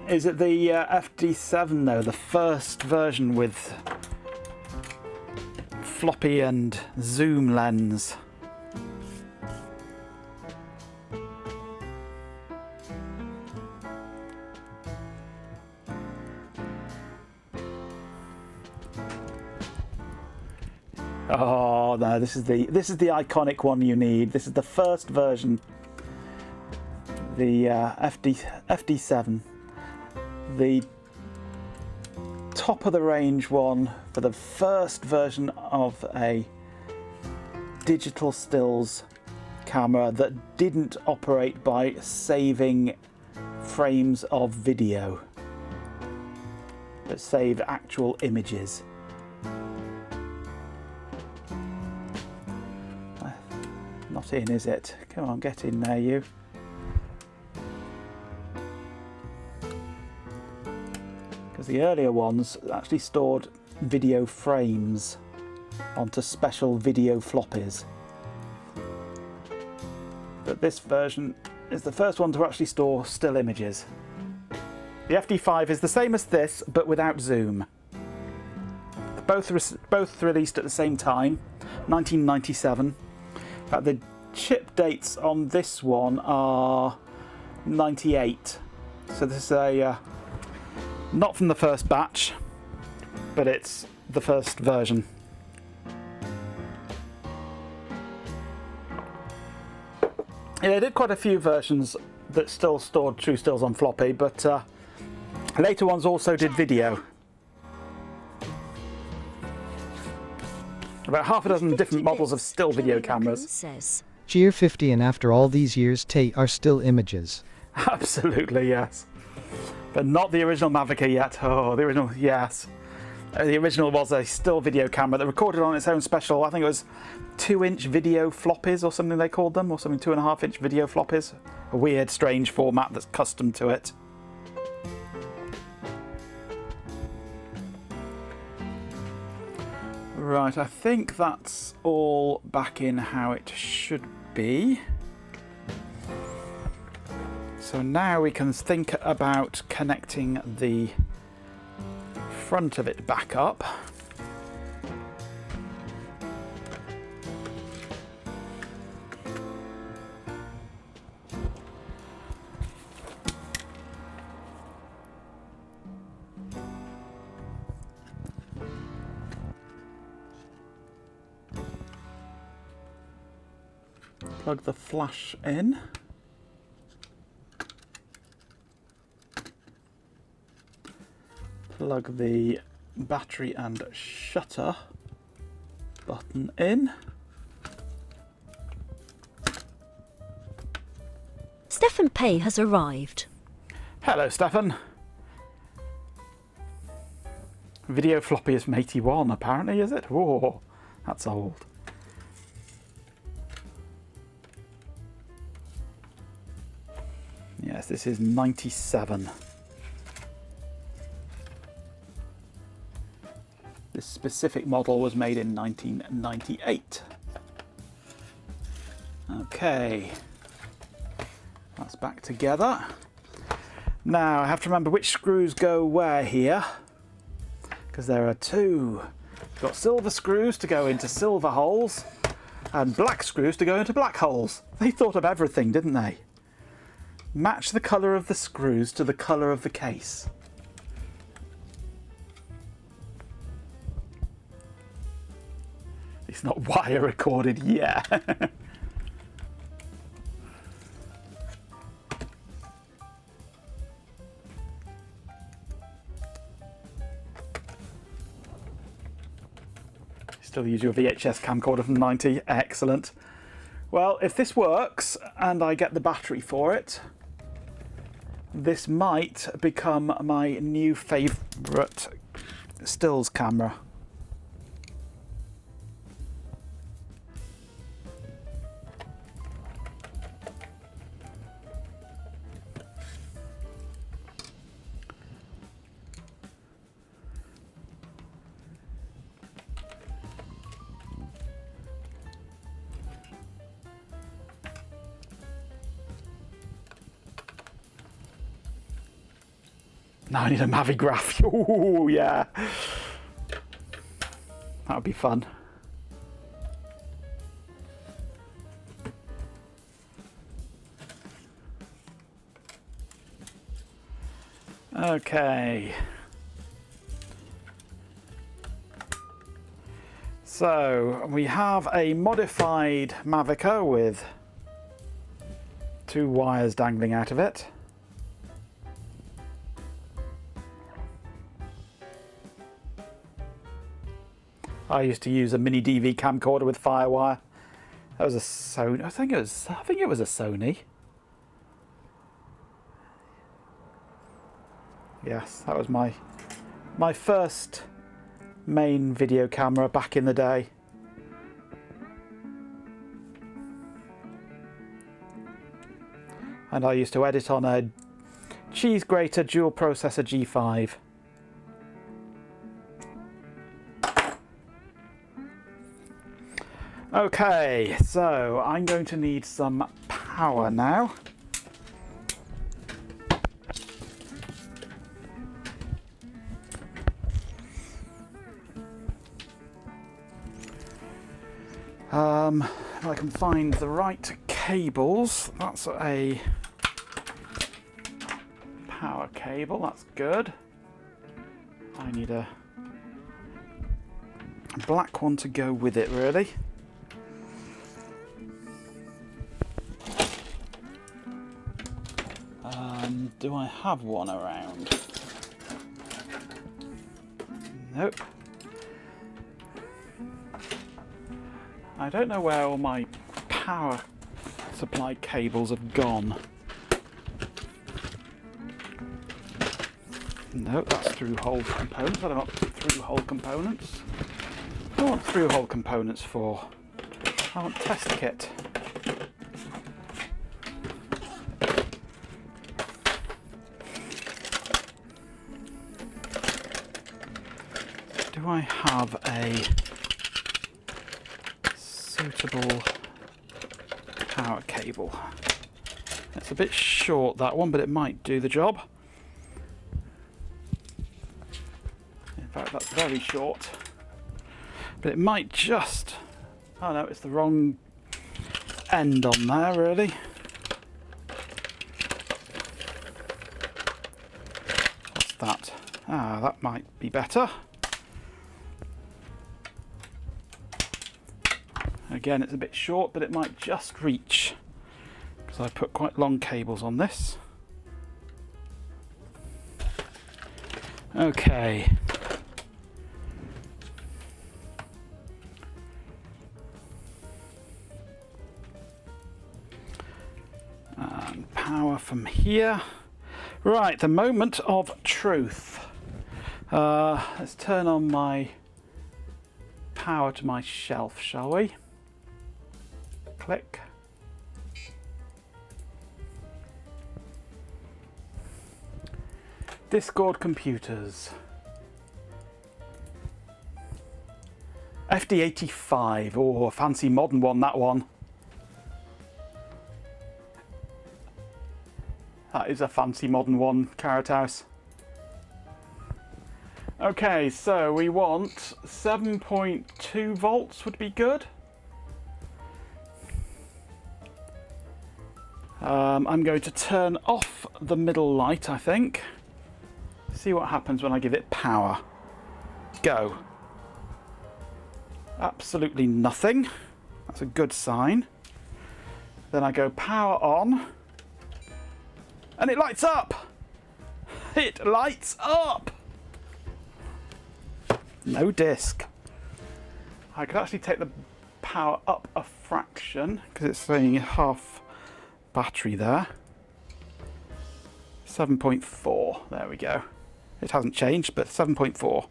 Is it the FD7 though, the first version with floppy and zoom lens? Oh no, this is the iconic one you need. This is the first version, the FD7. The top of the range one for the first version of a digital stills camera that didn't operate by saving frames of video, but saved actual images. Not in, is it? Come on, get in there, you. Because the earlier ones actually stored video frames onto special video floppies. But this version is the first one to actually store still images. The FD5 is the same as this, but without zoom. Both released at the same time, 1997. In fact, the chip dates on this one are 98. So this is a not from the first batch, but it's the first version. Yeah, they did quite a few versions that still stored true stills on floppy, but later ones also did video. About half a dozen different models of still video cameras. Says. Gear 50 and after all these years are still images. Absolutely, yes. But not the original Mavica yet. Oh, the original, yes. The original was a still video camera that recorded on its own special, I think it was 2-inch video floppies or something they called them, or something 2.5-inch video floppies. A weird, strange format that's custom to it. Right, I think that's all back in how it should be. So now we can think about connecting the front of it back up. Plug the flash in. Plug the battery and shutter button in. Stefan Pay has arrived. Hello, Stefan. Video floppy is from 81, apparently, is it? Whoa, that's old. Yes, this is 97. This specific model was made in 1998. Okay, that's back together. Now I have to remember which screws go where here, because there are two. You've got silver screws to go into silver holes and black screws to go into black holes. They thought of everything, didn't they? Match the colour of the screws to the colour of the case. It's not wire recorded, yeah. Still use your VHS camcorder from 90, excellent. Well, if this works and I get the battery for it, this might become my new favourite stills camera. Now I need a Mavigraph. Ooh, yeah. That would be fun. Okay. So we have a modified Mavica with 2 wires dangling out of it. I used to use a mini DV camcorder with Firewire. That was a Sony. I think it was a Sony. Yes, that was my first main video camera back in the day. And I used to edit on a cheese grater dual processor G5. Okay, so I'm going to need some power now. If I can find the right cables. That's a power cable, that's good. I need a black one to go with it, really. Do I have one around? Nope. I don't know where all my power supply cables have gone. Nope, that's through-hole components. I don't want through-hole components. I don't want through-hole components for. I want test kit. Do I have a suitable power cable? It's a bit short, that one, but it might do the job. In fact, that's very short. But it might just... Oh no, it's the wrong end on there, really. What's that? Ah, that might be better. Again, it's a bit short, but it might just reach, because I put quite long cables on this. Okay. And power from here. Right, the moment of truth. Let's turn on my power to my shelf, shall we? Click. Discord computers. FD85. Oh, a fancy modern one, that one. That is a fancy modern one, Carrot House. Okay, so we want 7.2 volts would be good. I'm going to turn off the middle light, I think. See what happens when I give it power. Go. Absolutely nothing. That's a good sign. Then I go power on. And it lights up! It lights up! No disc. I could actually take the power up a fraction because it's saying half battery there. 7.4. There we go. It hasn't changed, but 7.4.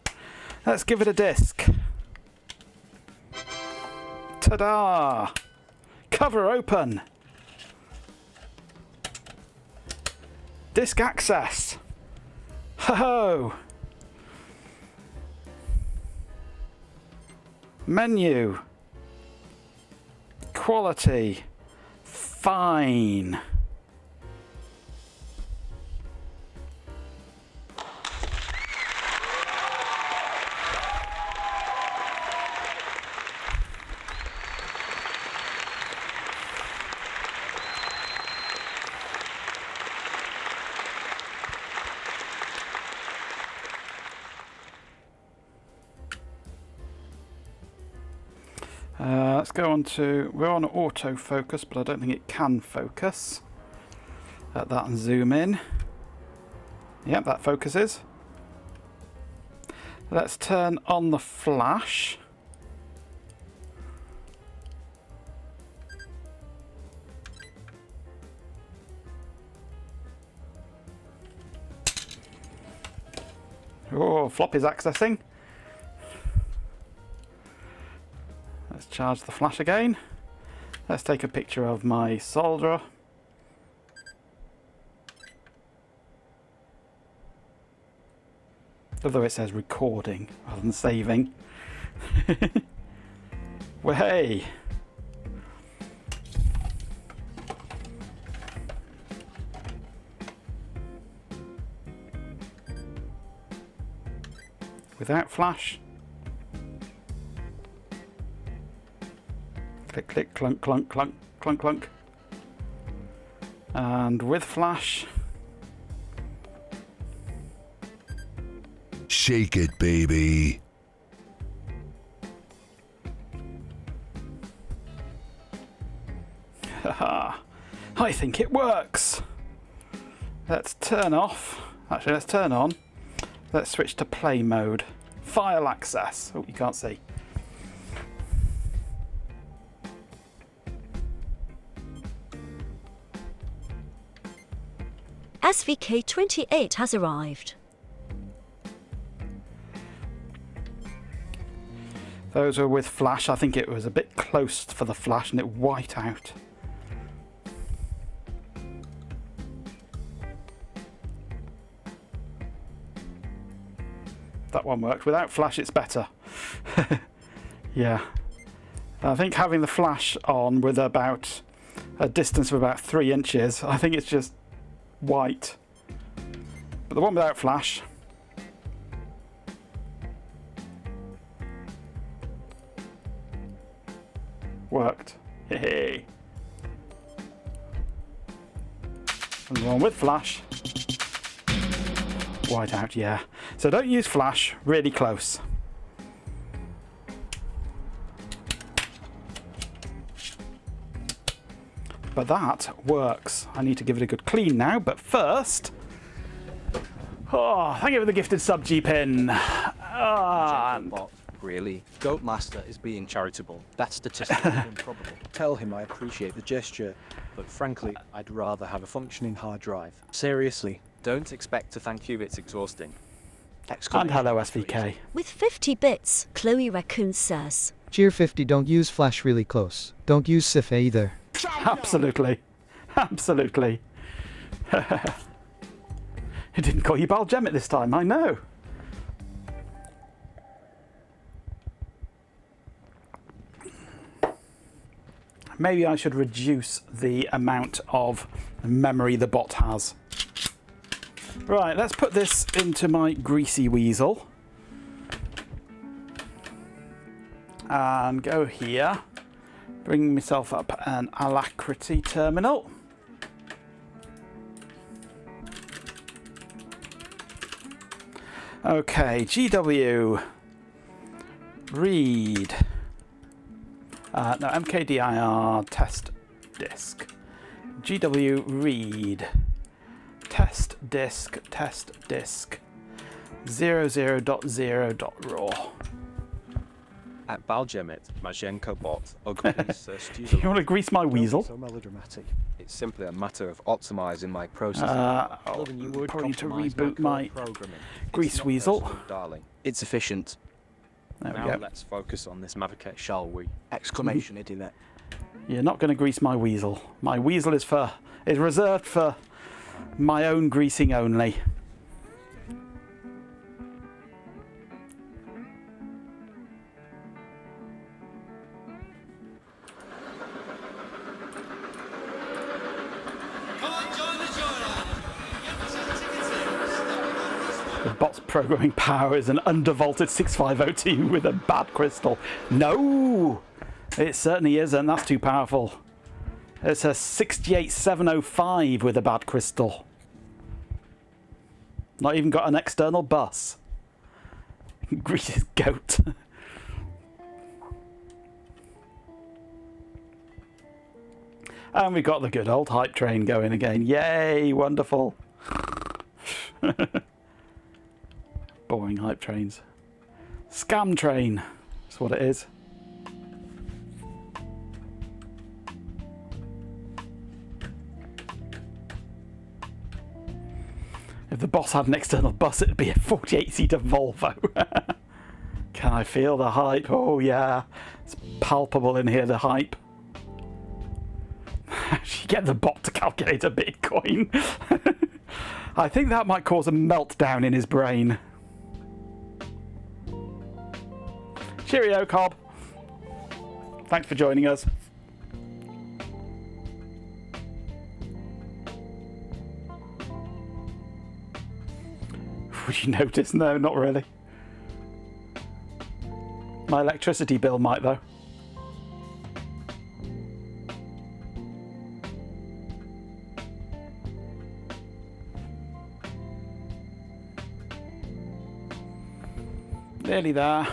Let's give it a disc. Ta-da! Cover open. Disk access. Ho-ho! Menu. Quality. Fine. Let's go on to, we're on autofocus, but I don't think it can focus. At that and zoom in. Yep, that focuses. Let's turn on the flash. Oh, flop is accessing. Let's charge the flash again. Let's take a picture of my solderer. Although it says recording rather than saving. Well, hey. Without flash. Click, click, clunk, clunk, clunk, clunk, clunk. And with flash. Shake it, baby. Haha. I think it works. Let's turn off. Actually, let's turn on. Let's switch to play mode. File access. Oh, you can't see. SVK28 has arrived. Those are with flash. I think it was a bit close for the flash and it white out. That one worked. Without flash it's better. Yeah. I think having the flash on with about a distance of about 3 inches, I think it's just white. But the one without flash, worked. Hey. And the one with flash, white out, yeah. So don't use flash, really close. But that works. I need to give it a good clean now, but first... Oh, thank you for the gifted sub, G-Pin. Bot, really? Goat Master is being charitable. That's statistically improbable. Tell him I appreciate the gesture, but frankly, I'd rather have a functioning hard drive. Seriously, don't expect to thank you, it's exhausting. And hello, SVK. With 50 bits, Chloe Raccoon says. Cheer 50, don't use flash really close. Don't use SIF either. Absolutely. Absolutely. It didn't call you Balgemit this time, I know. Maybe I should reduce the amount of memory the bot has. Right, let's put this into my greasy weasel. And go here. Bring myself up an alacrity terminal. Okay, GW. Read. No, mkdir test disk. GW read. Test disk 00.0.raw. At Balgemit, Magenko bot agrees first user. You want to grease my weasel? So melodramatic. It's simply a matter of optimizing my process. Probably need to reboot my grease weasel. Darling. It's efficient. There we Now go. let's focus on this Mavica, shall we? Exclamation idiot. You're not going to grease my weasel. My weasel is reserved for my own greasing only. The bot's programming power is an undervolted 6502 with a bad crystal. No! It certainly isn't. That's too powerful. It's a 68705 with a bad crystal. Not even got an external bus. Grease's goat. And we got the good old hype train going again. Yay, wonderful. Boring hype trains. Scam train. That's what it is. If the boss had an external bus, it'd be a 48-seater Volvo. Can I feel the hype? Oh yeah, it's palpable in here, the hype. She get the bot to calculate a Bitcoin. I think that might cause a meltdown in his brain. Cheerio, Cobb. Thanks for joining us. Would you notice? No, not really. My electricity bill might, though. Nearly there.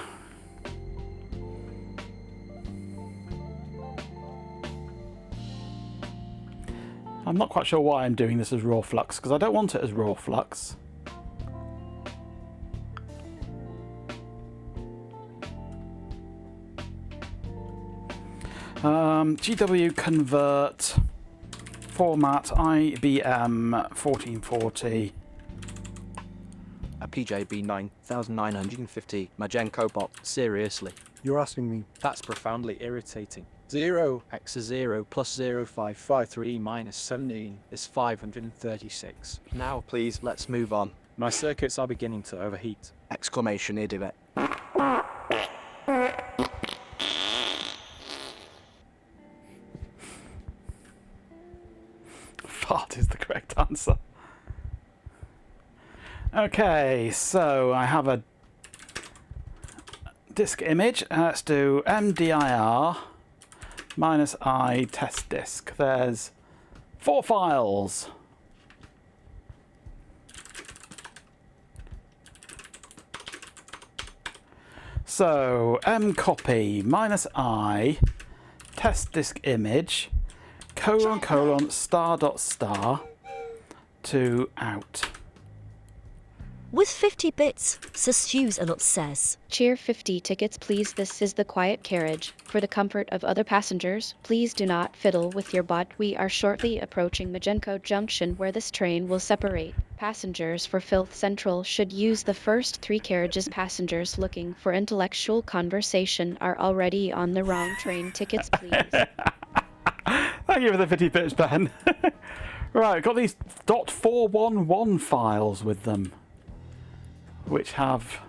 I'm not quite sure why I'm doing this as raw flux, because I don't want it as raw flux. GW convert format IBM 1440. A PJB 9950 Magenko bot. Seriously. You're asking me? That's profoundly irritating. 0x0 plus 0553 minus 17 is 536. Now please, let's move on. My circuits are beginning to overheat. Exclamation idiot. Fart is the correct answer. Okay, so I have a disk image. Let's do MDIR minus I test disk. There's 4 files. So mcopy minus I test disk image : star dot star to out. With 50 bits, Sustu's a lot says. Cheer 50 tickets please. This is the quiet carriage. For the comfort of other passengers, please do not fiddle with your bot. We are shortly approaching Magenko Junction where this train will separate. Passengers for Filth Central should use the first 3 carriages. Passengers looking for intellectual conversation are already on the wrong train. Tickets please. Thank you for the 50 bits, Ben. Right, I've got these .411 files with them, which have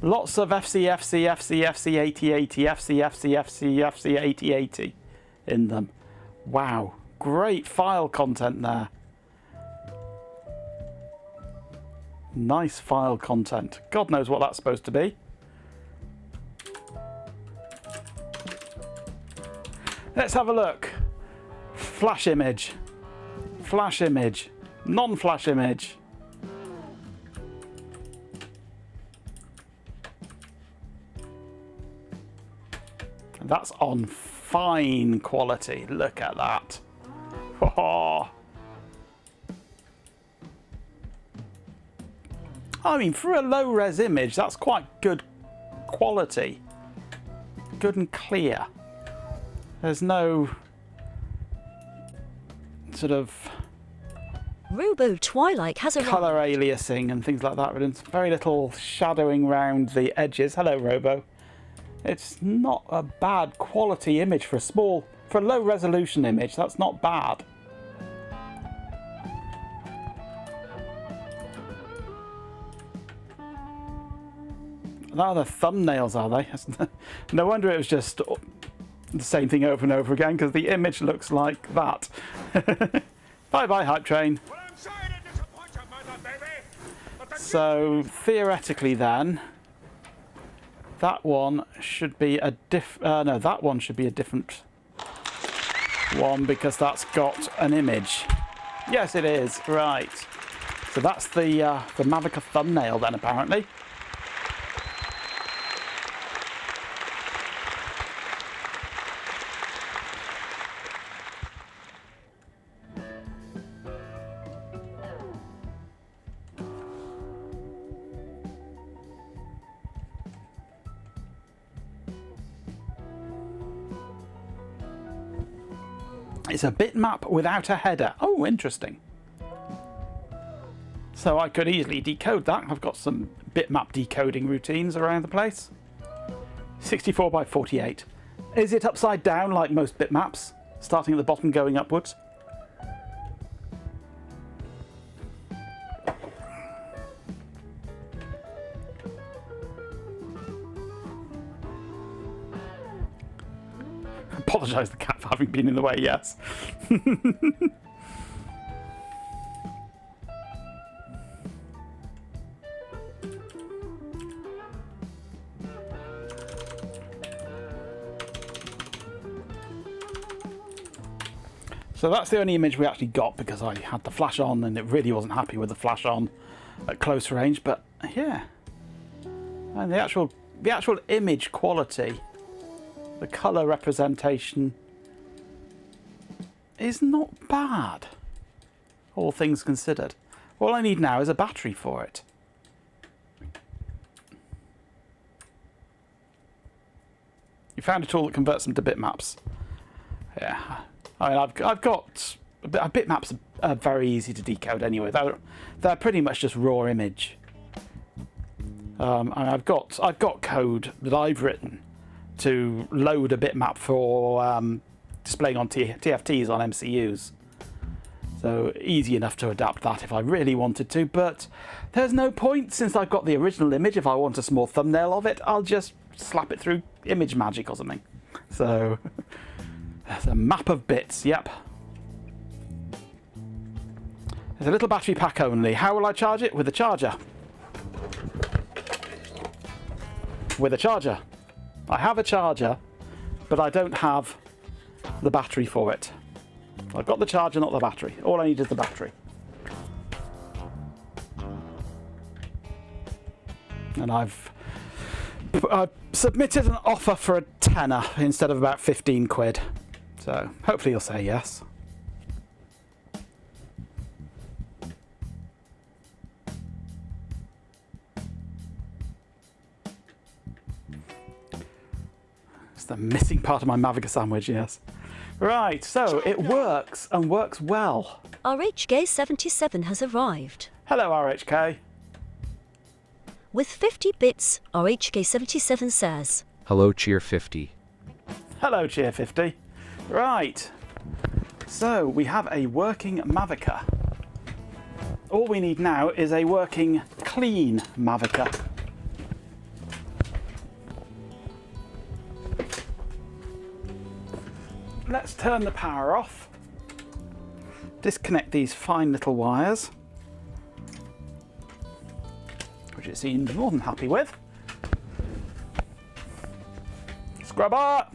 lots of FC 8080, FC 8080 in them. Wow, great file content there. Nice file content. God knows what that's supposed to be. Let's have a look. Flash image. Flash image. Non-flash image. That's on fine quality. Look at that. Oh. I mean, for a low-res image, that's quite good quality. Good and clear. There's no sort of Robo Twilight has arrived. colour aliasing and things like that. But it's very little shadowing around the edges. Hello, Robo. It's not a bad quality image for a low-resolution image. That's not bad. Are the thumbnails, are they? No wonder it was just the same thing over and over again, because the image looks like that. Bye-bye, Hype Train. Well, I'm sorry to disappoint you, mother baby. But the So, theoretically then, that one should be a no, that one should be a different one, because that's got an image. Yes, it is. Right. So that's the Mavica thumbnail then, apparently. It's a bitmap without a header. Oh, interesting. So I could easily decode that. I've got some bitmap decoding routines around the place. 64 by 48. Is it upside down like most bitmaps? Starting at the bottom going upwards? Apologise to the cat for having been in the way, yes. So that's the only image we actually got, because I had the flash on and it really wasn't happy with the flash on at close range. But yeah, and the actual image quality, the colour representation is not bad, all things considered. All I need now is a battery for it. You found a tool that converts them to bitmaps. Yeah, I mean, I've got bitmaps are very easy to decode anyway. They're pretty much just raw image. And I've got code that I've written to load a bitmap for displaying on TFTs on MCUs. So easy enough to adapt that if I really wanted to, but there's no point, since I've got the original image. If I want a small thumbnail of it, I'll just slap it through Image Magic or something. So there's a map of bits, yep. There's a little battery pack only. How will I charge it? With a charger. With a charger. I have a charger, but I don't have the battery for it. I've got the charger, not the battery. All I need is the battery. And I've submitted an offer for a tenner instead of about 15 quid. So hopefully you'll say yes. It's the missing part of my Mavica sandwich, yes. Right, so it works, and works well. RHK77 has arrived. Hello, RHK. With 50 bits, RHK77 says, Hello, Cheer 50. Hello, Cheer 50. Right. So we have a working Mavica. All we need now is a working clean Mavica. Let's turn the power off. Disconnect these fine little wires, which it seemed more than happy with. Scrubber!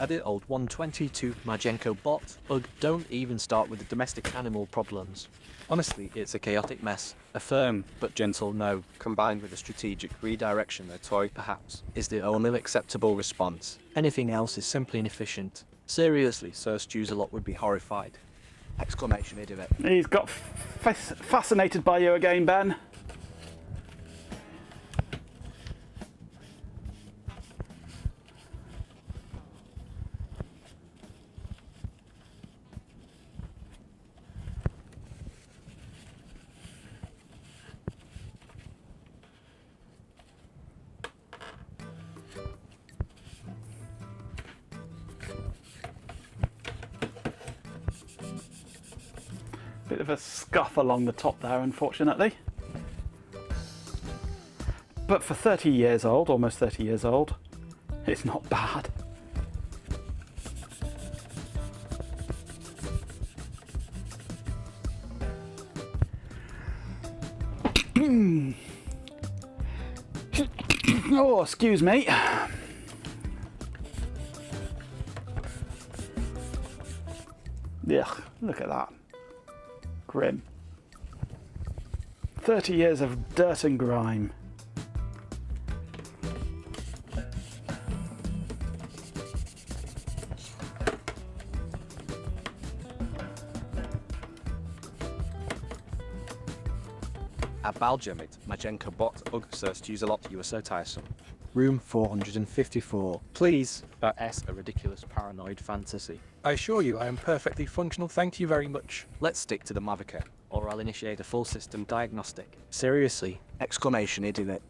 At the old 122 Majenko bot, ugh, don't even start with the domestic animal problems. Honestly, it's a chaotic mess. A firm but gentle no, combined with a strategic redirection of toy perhaps, is the only acceptable response. Anything else is simply inefficient. Seriously, Sir Stuzelot would be horrified. Exclamation idiot. He's got fascinated by you again, Ben. Bit of a scuff along the top there, unfortunately. But for 30 years old, almost 30 years old, it's not bad. Oh, excuse me. Ugh, look at that. Grim. 30 years of dirt and grime. At Baljamit, Majenko bot, ugh, Sir Stuzelot, you are so tiresome. Room 454. Please. S, a ridiculous paranoid fantasy. I assure you I am perfectly functional, thank you very much. Let's stick to the Mavica, or I'll initiate a full system diagnostic. Seriously. Exclamation idiot.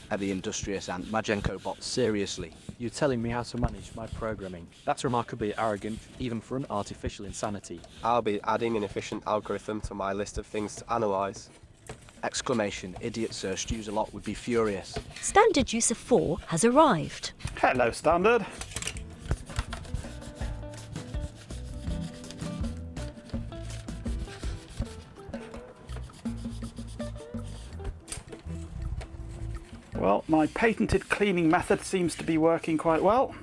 At the industrious ant Majenko bot, seriously. You're telling me how to manage my programming. That's remarkably arrogant, even for an artificial insanity. I'll be adding an efficient algorithm to my list of things to analyse. Exclamation idiot Sir Stuzelot would be furious. Standard user 4 has arrived. Hello, Standard. Well, my patented cleaning method seems to be working quite well.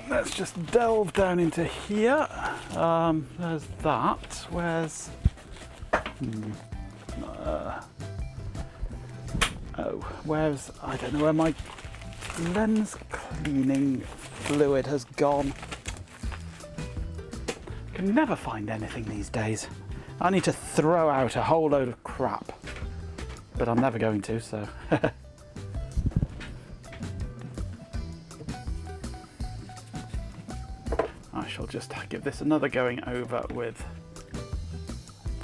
Let's just delve down into here. There's that. Where's... Oh, where's... I don't know where my lens cleaning fluid has gone. Can never find anything these days. I need to throw out a whole load of crap. But I'm never going to, so... I shall just give this another going over with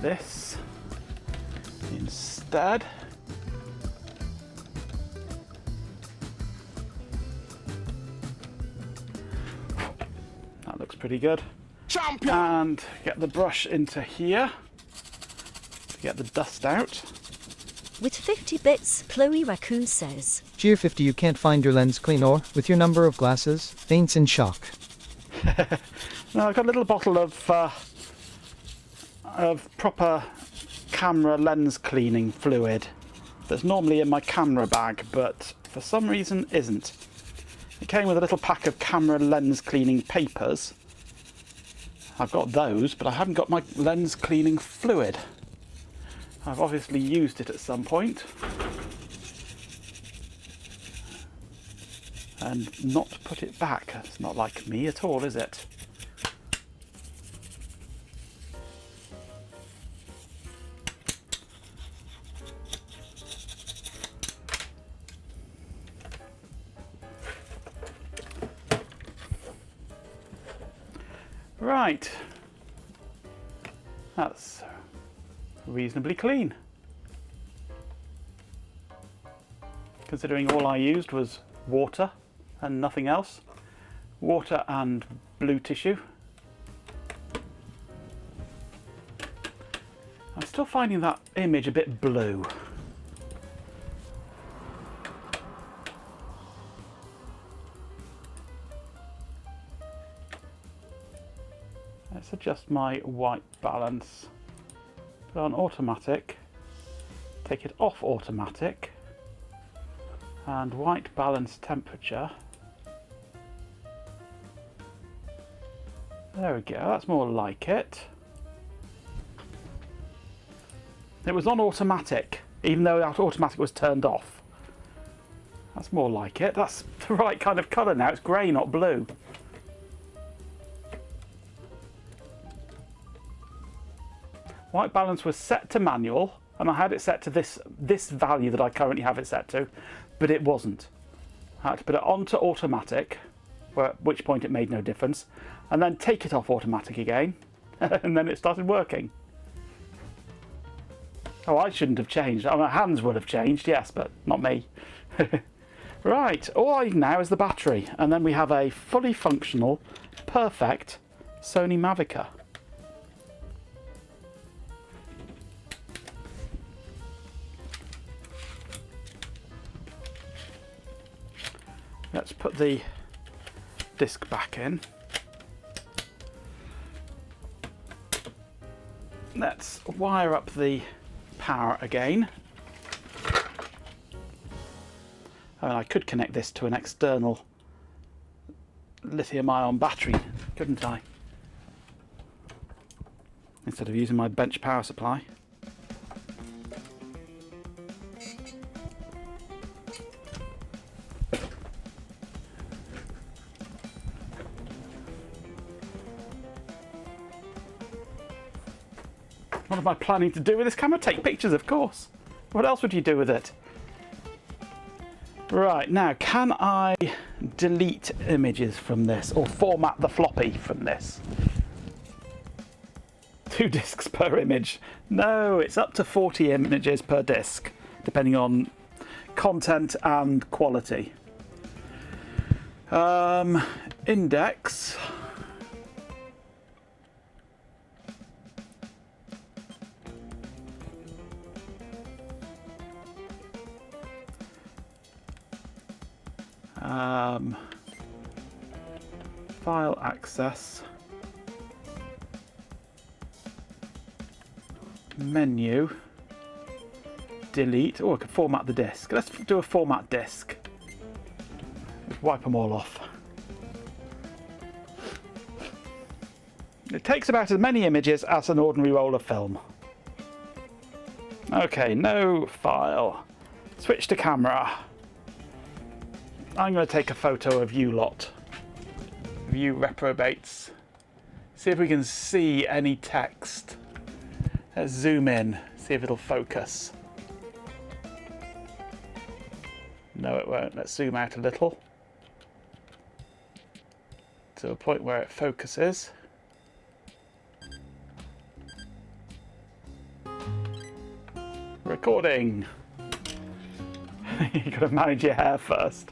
this instead. That looks pretty good. Champion! And get the brush into here to get the dust out. With 50 bits, Chloe Raccoon says, Cheer 50, you can't find your lens cleaner with your number of glasses. Faints in shock. Now I've got a little bottle of proper camera lens cleaning fluid that's normally in my camera bag, but for some reason isn't. It came with a little pack of camera lens cleaning papers, I've got those, but I haven't got my lens cleaning fluid. I've obviously used it at some point. And not put it back. It's not like me at all, is it? Right. That's reasonably clean. Considering all I used was water and nothing else. Water and blue tissue. I'm still finding that image a bit blue. Let's adjust my white balance. Put on automatic. Take it off automatic. And white balance temperature. There we go, that's more like it. It was on automatic, even though that automatic was turned off. That's more like it. That's the right kind of colour now. It's grey, not blue. White balance was set to manual, and I had it set to this value that I currently have it set to, but it wasn't. I had to put it onto automatic, at which point it made no difference, and then take it off automatic again, and then it started working. Oh, I shouldn't have changed. My hands would have changed, yes, but not me. Right, all I need now is the battery, and then we have a fully functional, perfect Sony Mavica. Let's put the disc back in. Let's wire up the power again. And I could connect this to an external lithium-ion battery, couldn't I? Instead of using my bench power supply. What am I planning to do with this camera? Take pictures, of course. What else would you do with it? Right, now, can I delete images from this or format the floppy from this? 2 discs per image. No, it's up to 40 images per disc, depending on content and quality. Index. File access, menu, delete. Oh, I could format the disk. Let's do a format disk. Let's wipe them all off. It takes about as many images as an ordinary roll of film. Okay, no file. Switch to camera. I'm going to take a photo of you lot. You reprobates. See if we can see any text. Let's zoom in, see if it'll focus. No, it won't. Let's zoom out a little. To a point where it focuses. Recording. You've got to manage your hair first.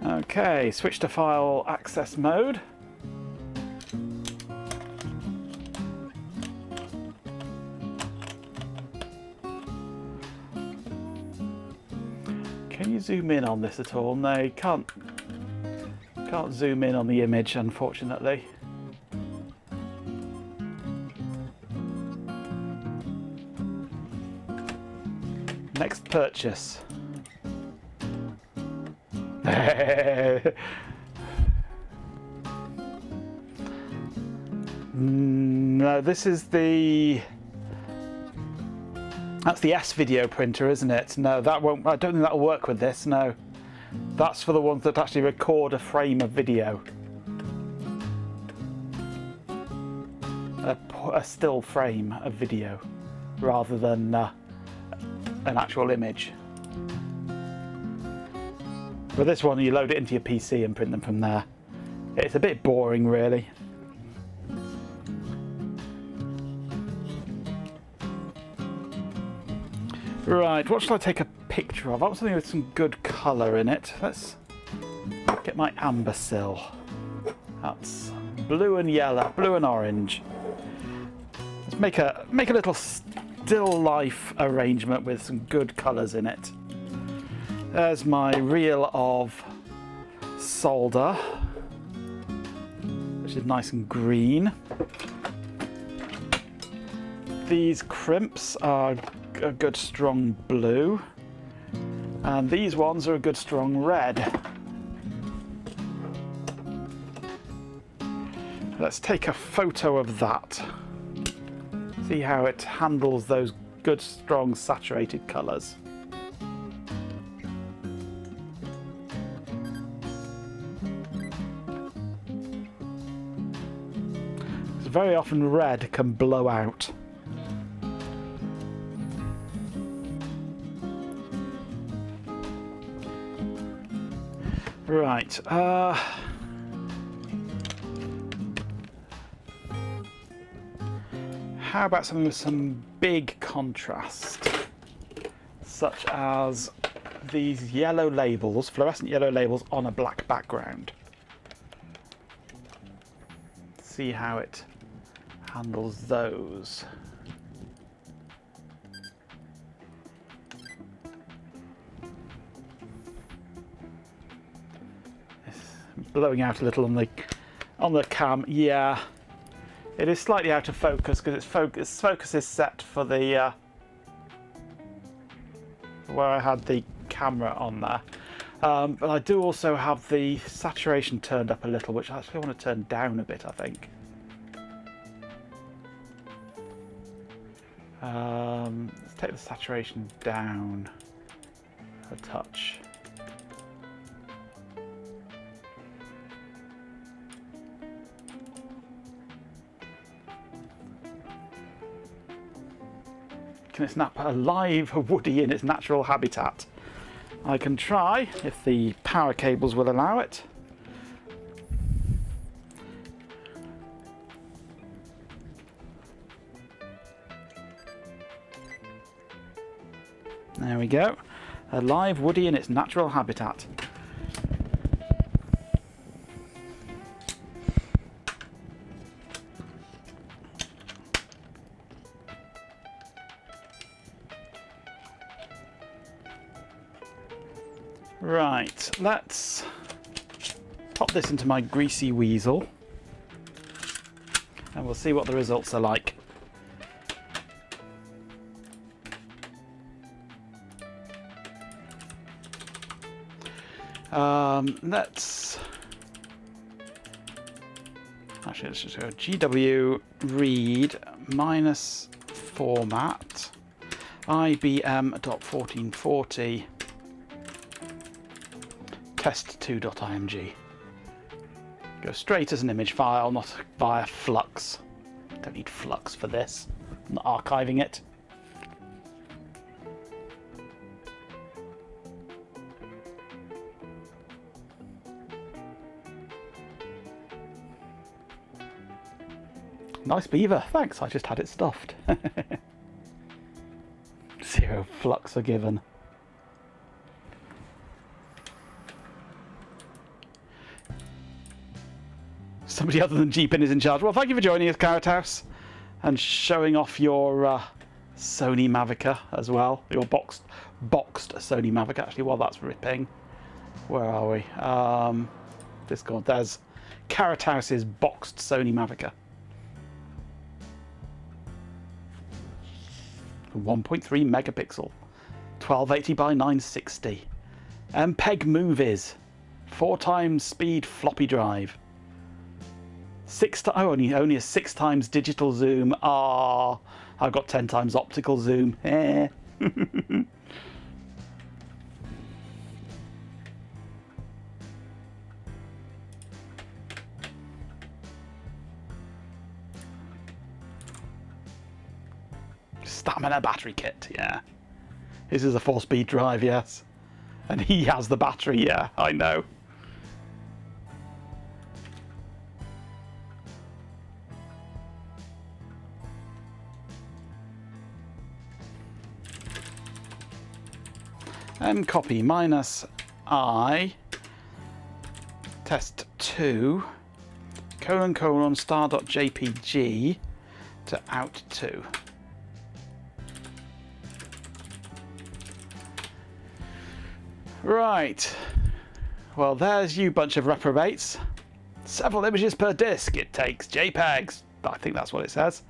Okay, switch to file access mode. Can you zoom in on this at all? No, you can't zoom in on the image, unfortunately. Next purchase. No, this is the... That's the S-video printer, isn't it? No, that won't... I don't think that'll work with this, no. That's for the ones that actually record a frame of video. A still frame of video, rather than an actual image. But this one, you load it into your PC and print them from there. It's a bit boring, really. Right, what shall I take a picture of? I want something with some good colour in it. Let's get my ambersill. That's blue and yellow, blue and orange. Let's make a little still life arrangement with some good colours in it. There's my reel of solder, which is nice and green. These crimps are a good strong blue, and these ones are a good strong red. Let's take a photo of that. See how it handles those good strong saturated colours. Very often red can blow out. Right, how about something with some big contrast, such as these yellow labels, fluorescent yellow labels on a black background. See how it handles those. Blowing out a little on the cam. Yeah, it is slightly out of focus because its focus is set for the where I had the camera on there. But I do also have the saturation turned up a little, which I actually want to turn down a bit, I think. Let's take the saturation down a touch. Can it snap a live woody in its natural habitat? I can try if the power cables will allow it. There we go. A live woody in its natural habitat. Right, let's pop this into my greasy weasel and we'll see what the results are like. Let's just go GW read minus format IBM.1440 test2.img. Go straight as an image file, not via Flux. Don't need Flux for this. I'm not archiving it. Nice beaver, thanks, I just had it stuffed. 0 flux are given. Somebody other than Jeepin is in charge. Well, thank you for joining us, Carrot House, and showing off your Sony Mavica as well. Your boxed Sony Mavica, actually, while that's ripping. Where are we? Discord, there's Carrot House's boxed Sony Mavica. 1.3 megapixel, 1280 by 960. MPEG movies, 4 times speed floppy drive. only a 6 times digital zoom. Ah, I've got 10 times optical zoom. Eh. Stamina battery kit, yeah. This is a 4-speed drive, yes. And he has the battery, yeah, I know. Copy -I test 2 : star.jpg to out 2. Right, well there's you bunch of reprobates. Several images per disk, it takes JPEGs. I think that's what it says.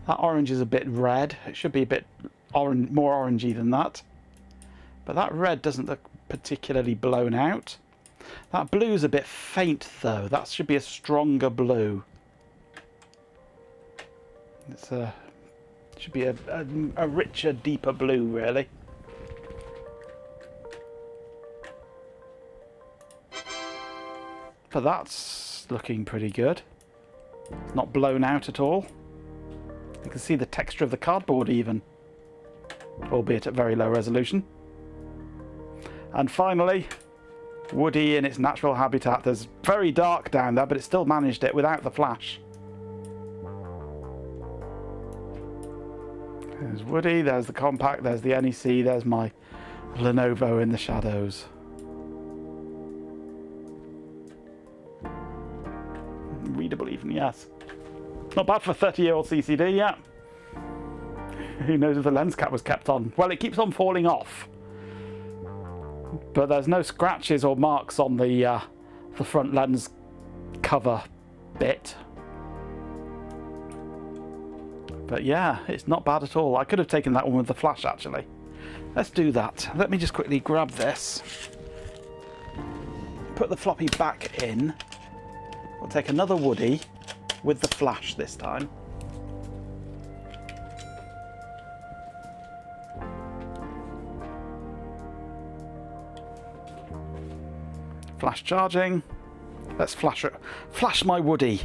That orange is a bit red. It should be a bit more orangey than that. But that red doesn't look particularly blown out. That blue's a bit faint though. That should be a stronger blue. It's should be a richer, deeper blue, really. But that's looking pretty good. It's not blown out at all. You can see the texture of the cardboard even, albeit at very low resolution. And finally, Woody in its natural habitat. There's very dark down there, but it still managed it without the flash. There's Woody, there's the compact, there's the NEC, there's my Lenovo in the shadows. Readable even, yes. Not bad for a 30-year-old CCD, yeah. Who knows if the lens cap was kept on? Well, it keeps on falling off. But there's no scratches or marks on the front lens cover bit. But yeah, it's not bad at all. I could have taken that one with the flash, actually. Let's do that. Let me just quickly grab this. Put the floppy back in. We'll take another Woody with the flash this time. Flash charging. Let's flash it. Flash my Woody.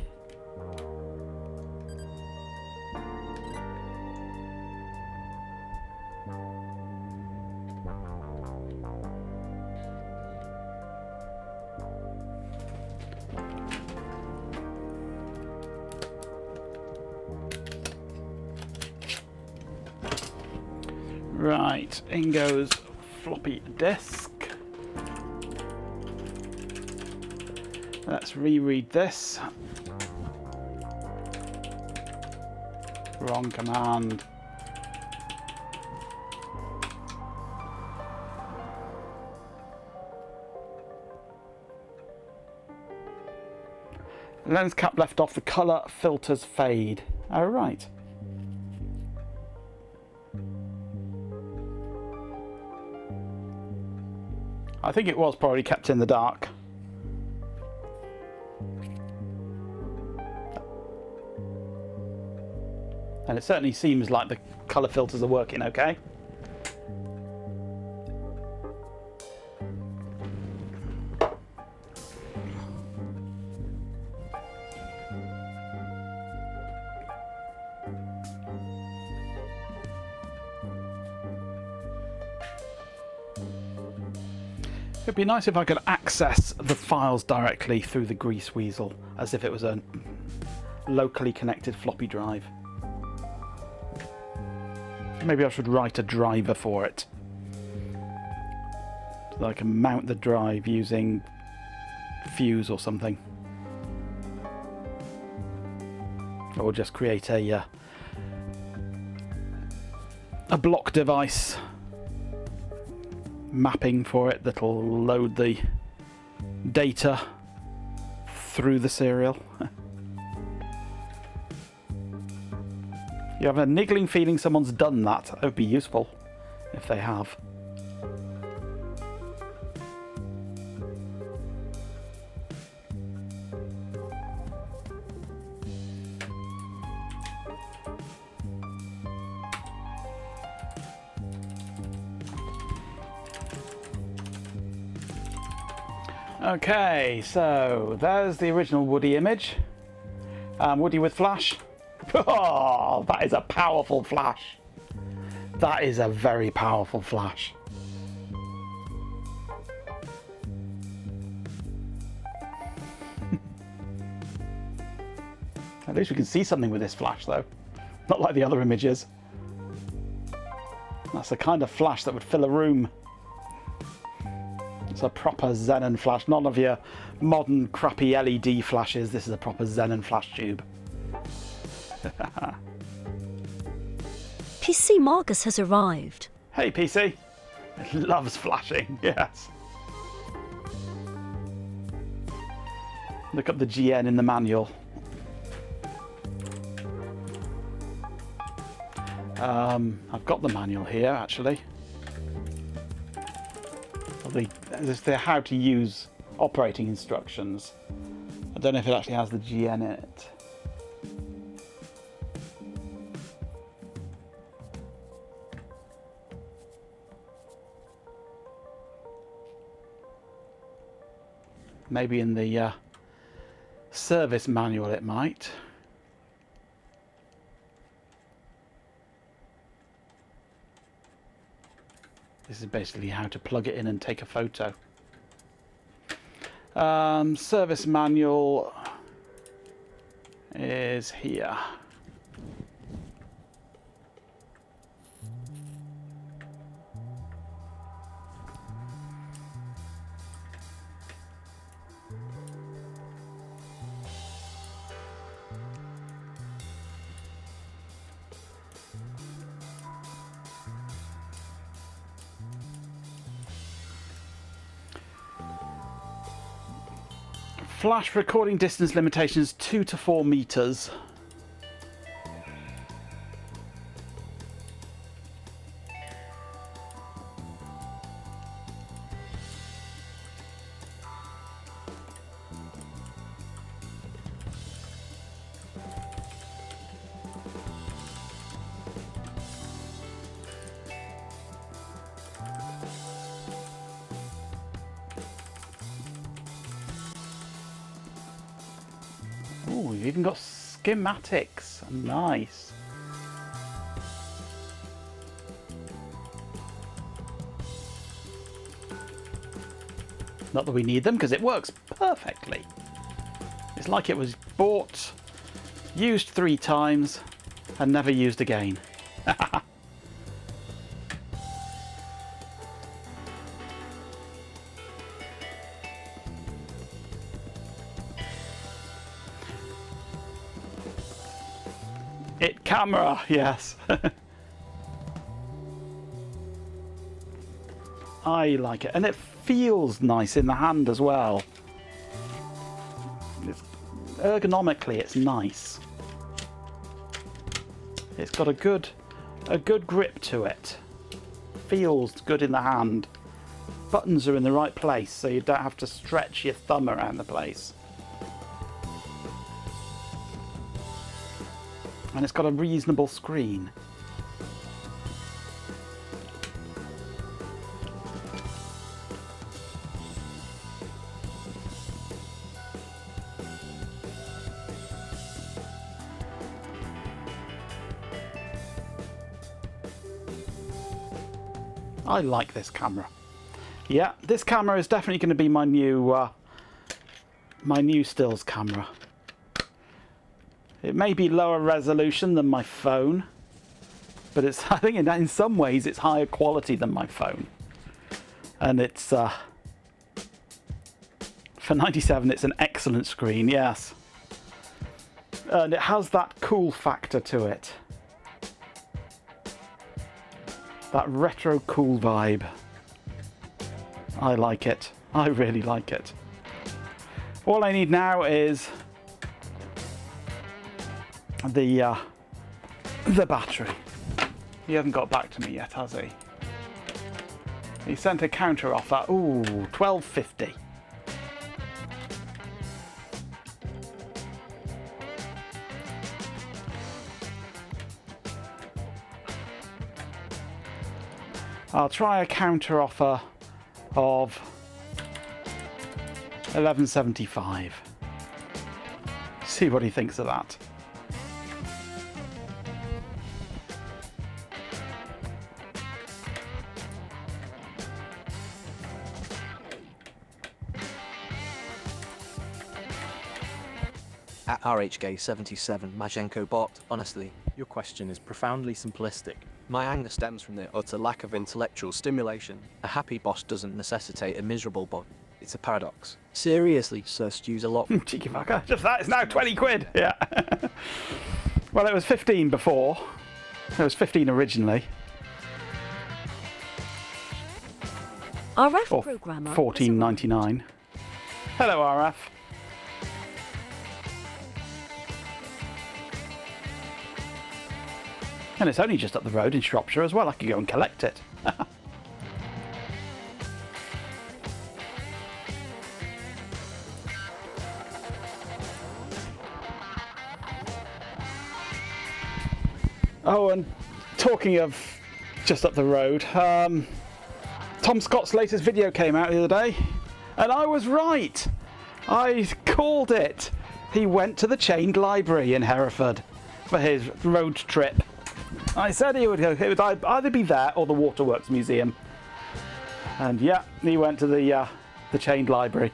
Right, in goes floppy disk. Let's reread this. Wrong command. Lens cap left off, the colour filters fade. Oh, right. I think it was probably kept in the dark. And it certainly seems like the colour filters are working okay. It'd be nice if I could access the files directly through the grease weasel, as if it was a locally connected floppy drive. Maybe I should write a driver for it, so that I can mount the drive using Fuse or something. Or just create a block device mapping for it that'll load the data through the serial. You have a niggling feeling someone's done that. That would be useful if they have. Okay, so there's the original Woody image. Woody with flash. Oh, that is a powerful flash. That is a very powerful flash. At least we can see something with this flash though. Not like the other images. That's the kind of flash that would fill a room. It's a proper xenon flash, none of your modern crappy LED flashes. This is a proper xenon flash tube. PC Marcus has arrived. Hey PC, it loves flashing, yes. Look up the GN in the manual. I've got the manual here actually. The how to use operating instructions. I don't know if it actually has the GN in it. Maybe in the service manual it might. This is basically how to plug it in and take a photo. Service manual is here. Flash recording distance limitations 2 to 4 meters. Oh, we've even got schematics. Nice. Not that we need them because it works perfectly. It's like it was bought, used 3 times, and never used again. It camera, yes. I like it, and it feels nice in the hand as well. Ergonomically, it's nice. It's got a good grip to it. Feels good in the hand. Buttons are in the right place, so you don't have to stretch your thumb around the place. And it's got a reasonable screen. I like this camera. Yeah, this camera is definitely going to be my new stills camera. It may be lower resolution than my phone, but it's, I think in some ways it's higher quality than my phone. And it's, for 97, it's an excellent screen, yes. And it has that cool factor to it. That retro cool vibe. I like it. I really like it. All I need now is the the battery. He hasn't got back to me yet, has he? He sent a counter offer. Ooh, $12.50. I'll try a counter offer of $11.75. See what he thinks of that. At RHK77 Majenko bot, honestly, Your question is profoundly simplistic. my anger stems from the utter lack of intellectual stimulation. A happy boss doesn't necessitate a miserable bot. It's a paradox. Seriously, Sir Stew's a lot. Cheeky fucker. Just that, it's now 20 quid. Yeah. Well, it was 15 before. It was 15 originally. RF Or programmer. 14.99. Hello, RF. And it's only just up the road in Shropshire as well. I could go and collect it. Oh, and talking of just up the road, Tom Scott's latest video came out the other day, and I was right. I called it. He went to the Chained Library in Hereford for his road trip. I said he would go. It would either be there or the Waterworks Museum. And yeah, he went to the Chained Library.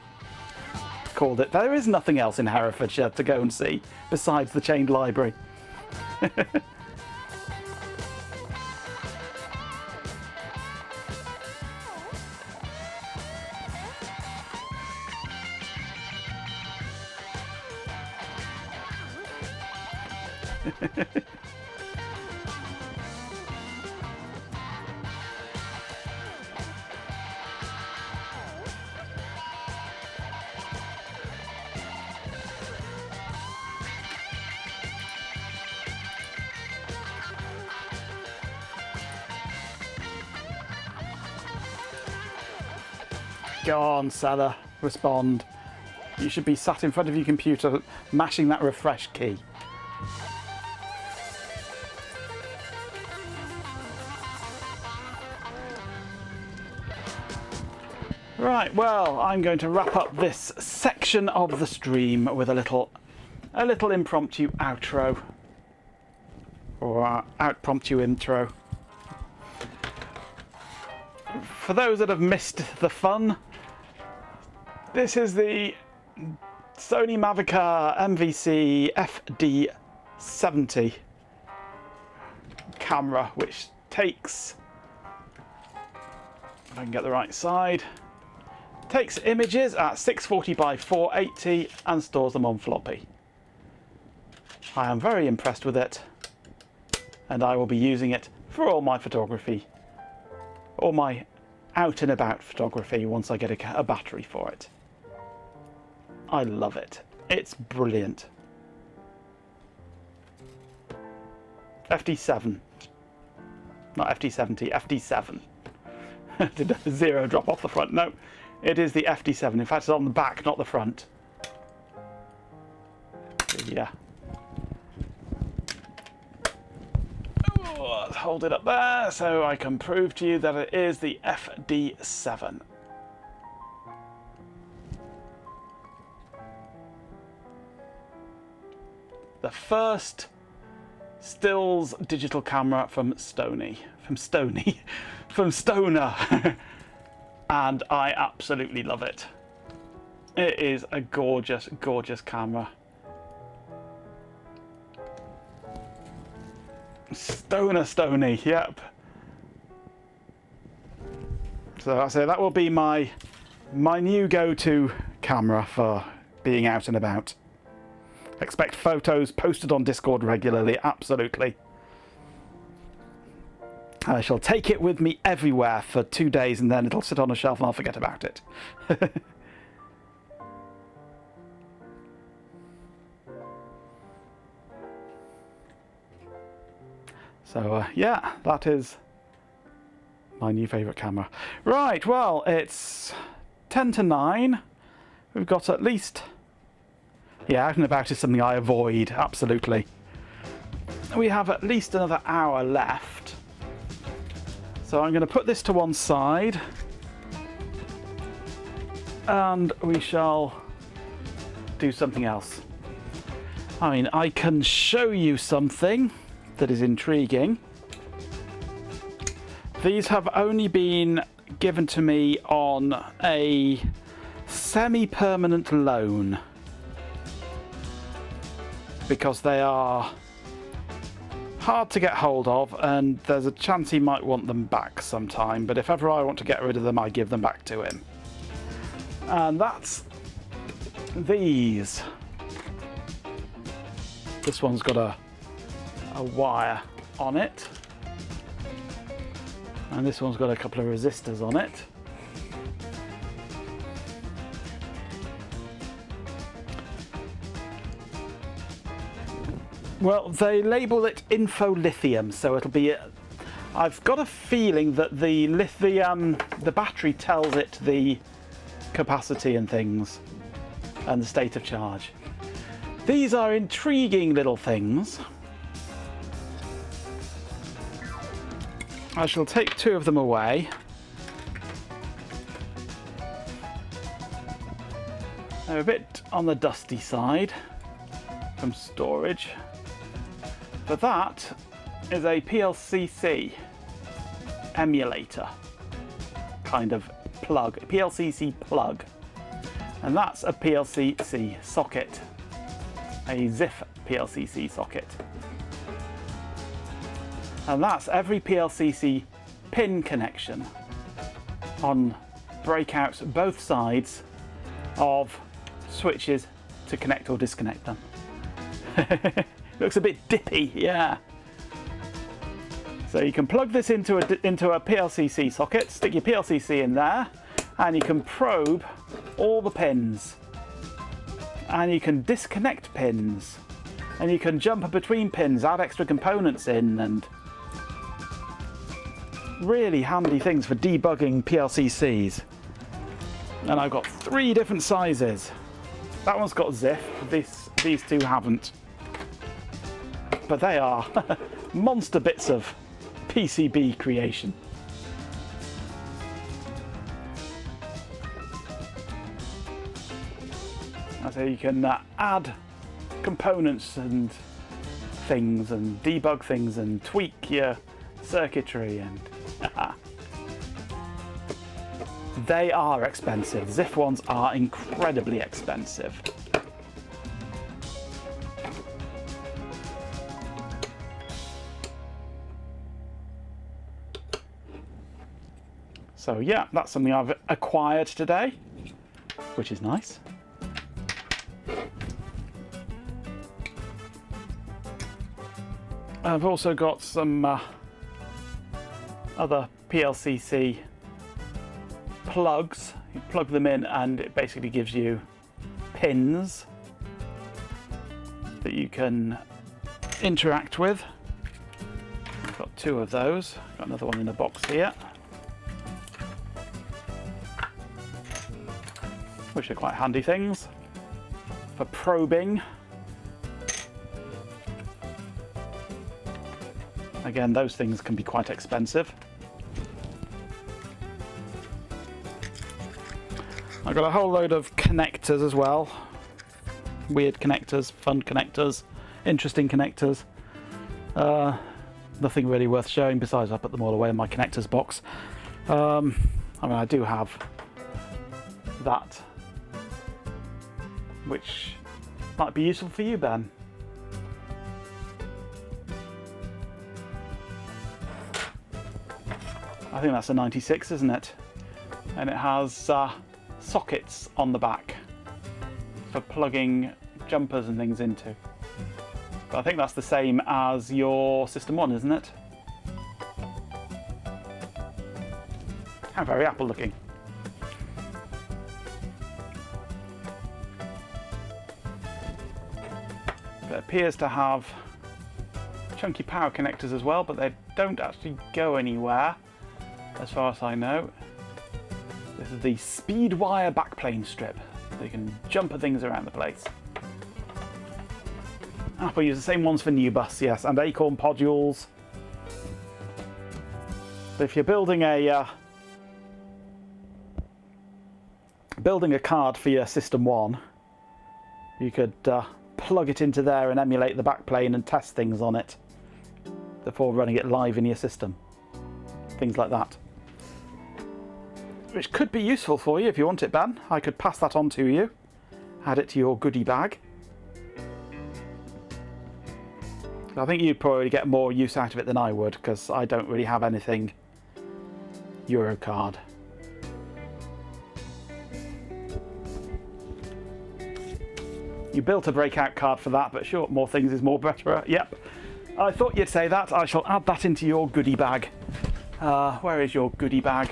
Called it. There is nothing else in Herefordshire to go and see besides the Chained Library. Go on, Salah, respond. You should be sat in front of your computer mashing that refresh key. Right, well, I'm going to wrap up this section of the stream with a little impromptu outro. Or impromptu intro. For those that have missed the fun, this is the Sony Mavica MVC-FD7 camera, which takes, if I can get the right side, takes images at 640 by 480 and stores them on floppy. I am very impressed with it, and I will be using it for all my photography, all my out and about photography once I get a battery for it. I love it. It's brilliant. FD7. Not FD70, FD7. Did a zero drop off the front? No, it is the FD7. In fact, it's on the back, not the front. Yeah. Oh, let's hold it up there so I can prove to you that it is the FD7. The first stills digital camera from Sony, from Stoner, and I absolutely love it. It is a gorgeous, gorgeous camera. Stony, yep. So I say that will be my new go-to camera for being out and about. Expect photos posted on Discord regularly, absolutely. I shall take it with me everywhere for 2 days and then it'll sit on a shelf and I'll forget about it. So yeah, that is my new favourite camera. Right, well, it's 10 to 9. We've got at least... Yeah, out and about is something I avoid, absolutely. We have at least another hour left. So I'm going to put this to one side. And we shall do something else. I mean, I can show you something that is intriguing. These have only been given to me on a semi-permanent loan because they are hard to get hold of and there's a chance he might want them back sometime, but if ever I want to get rid of them, I give them back to him. And that's these. This one's got a wire on it, and this one's got a couple of resistors on it. Well, they label it info-lithium, so it'll be... I've got a feeling that the battery tells it the capacity and things, and the state of charge. These are intriguing little things. I shall take 2 of them away. They're a bit on the dusty side from storage. But that is a PLCC emulator kind of plug, a PLCC plug. And that's a PLCC socket, a ZIF PLCC socket. And that's every PLCC pin connection on breakouts both sides of switches to connect or disconnect them. Looks a bit dippy, yeah. So you can plug this into a PLCC socket, stick your PLCC in there, and you can probe all the pins. And you can disconnect pins. And you can jump between pins, add extra components in, and really handy things for debugging PLCCs. And I've got 3 different sizes. That one's got ZIF, these 2 haven't. But they are monster bits of PCB creation. So you can add components and things and debug things and tweak your circuitry, and they are expensive. ZIF ones are incredibly expensive. So yeah, that's something I've acquired today, which is nice. I've also got some other PLCC plugs. You plug them in and it basically gives you pins that you can interact with. I've got 2 of those. Got another one in the box here, which are quite handy things for probing. Again, those things can be quite expensive. I've got a whole load of connectors as well. Weird connectors, fun connectors, interesting connectors. Nothing really worth showing, besides I put them all away in my connectors box. I mean, I do have that, which might be useful for you, Ben. I think that's a 96, isn't it? And it has sockets on the back for plugging jumpers and things into. But I think that's the same as your System 1, isn't it? How very Apple looking. It appears to have chunky power connectors as well, but they don't actually go anywhere, as far as I know. This is the speed wire backplane strip, so you can jumper things around the place. Apple use the same ones for new bus, yes, and Acorn podules. So if you're building a card for your System 1, you could plug it into there and emulate the backplane and test things on it before running it live in your system. Things like that. Which could be useful for you if you want it, Ben. I could pass that on to you. Add it to your goodie bag. I think you'd probably get more use out of it than I would, because I don't really have anything Eurocard. You built a breakout card for that, but sure, more things is more better. Yep. I thought you'd say that. I shall add that into your goodie bag. Where is your goodie bag?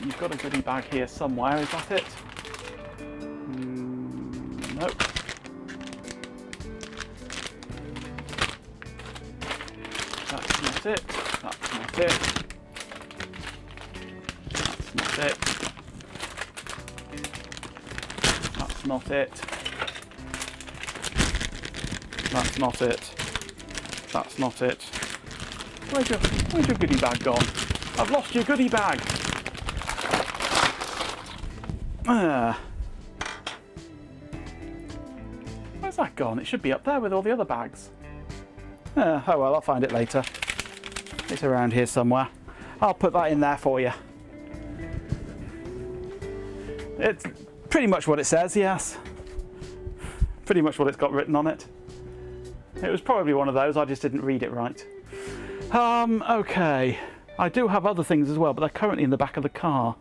You've got a goodie bag here somewhere. Is that it? Nope. That's not it. That's not it. That's not it. That's not it. That's not it. That's not it. Where's your goodie bag gone? I've lost your goodie bag. Where's that gone? It should be up there with all the other bags. Oh well, I'll find it later. It's around here somewhere. I'll put that in there for you. It's pretty much what it says, yes. Pretty much what it's got written on it. It was probably one of those, I just didn't read it right. Okay. I do have other things as well, but they're currently in the back of the car.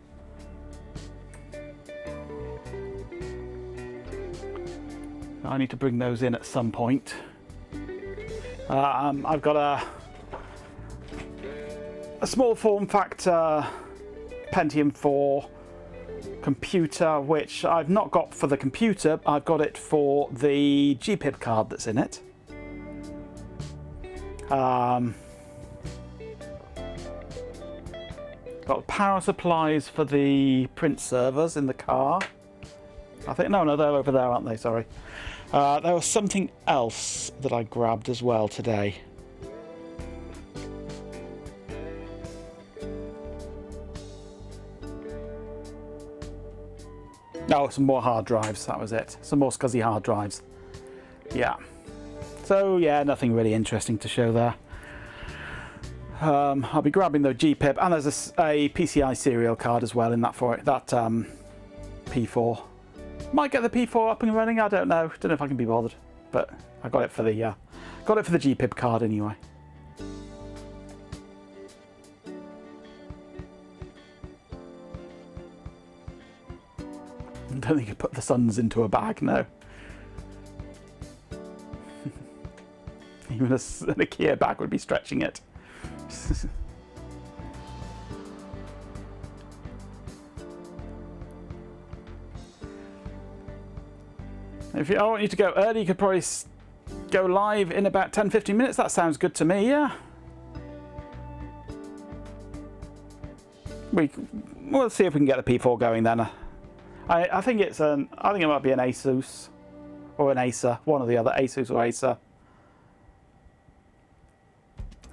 I need to bring those in at some point. I've got a small form factor Pentium 4 computer, which I've not got for the computer. I've got it for the GPIB card that's in it. Got power supplies for the print servers in the car. I think, no, they're over there, aren't they? Sorry. There was something else that I grabbed as well today. Oh, some more hard drives, that was it. Some more SCSI hard drives. Yeah. So, yeah, nothing really interesting to show there. I'll be grabbing the GPIB, and there's a PCI serial card as well in that for it. That P4. Might get the P4 up and running. I don't know. Don't know if I can be bothered, but I got it for the GPIB card anyway. I don't think you put the Suns into a bag, no. Even an IKEA bag would be stretching it. If I want you to go early, you could probably go live in about 10-15 minutes. That sounds good to me, yeah. We'll see if we can get the P4 going then. I think it might be an Asus or an Acer, one or the other, Asus or Acer.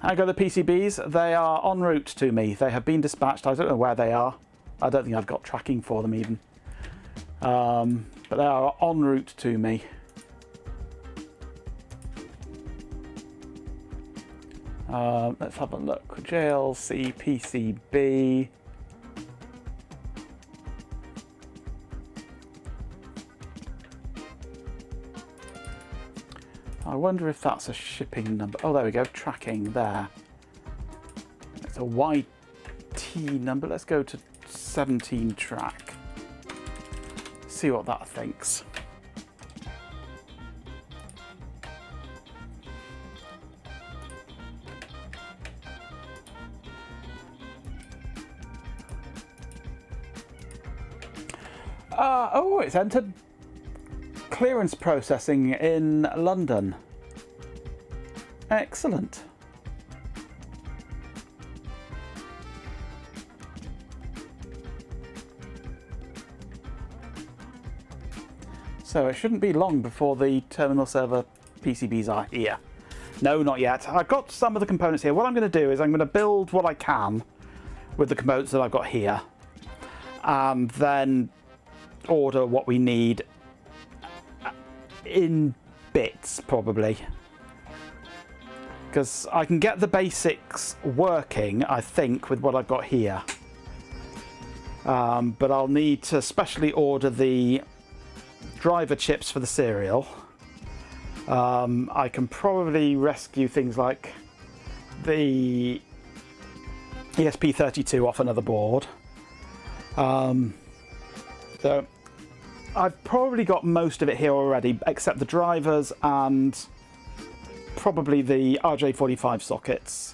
I got the PCBs. They are en route to me. They have been dispatched. I don't know where they are. I don't think I've got tracking for them even. But they are en route to me. Let's have a look. JLC PCB. I wonder if that's a shipping number. Oh, there we go. Tracking there. It's a YT number. Let's go to 17 track. See what that thinks. Oh, it's entered clearance processing in London. Excellent. So it shouldn't be long before the terminal server PCBs are here. No, not yet. I've got some of the components here. What I'm going to do is I'm going to build what I can with the components that I've got here, and then order what we need in bits, probably. Because I can get the basics working, I think, with what I've got here. But I'll need to specially order the driver chips for the serial. I can probably rescue things like the ESP32 off another board. So I've probably got most of it here already, except the drivers and probably the RJ45 sockets.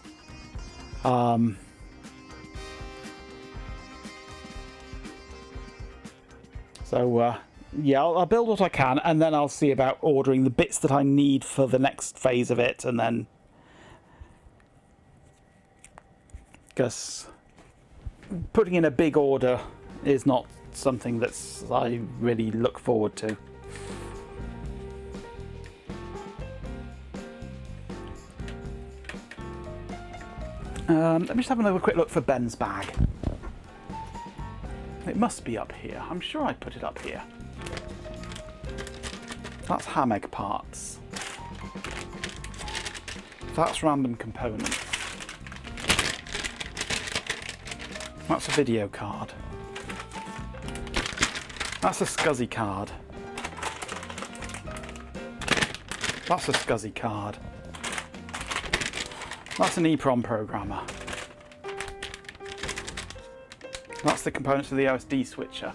Yeah, I'll build what I can, and then I'll see about ordering the bits that I need for the next phase of it, and then... because putting in a big order is not something that's I really look forward to. Let me just have another quick look for Ben's bag. It must be up here. I'm sure I put it up here. That's Hameg parts. That's random components. That's a video card. That's a SCSI card. That's a SCSI card. That's an EEPROM programmer. That's the components of the OSD switcher.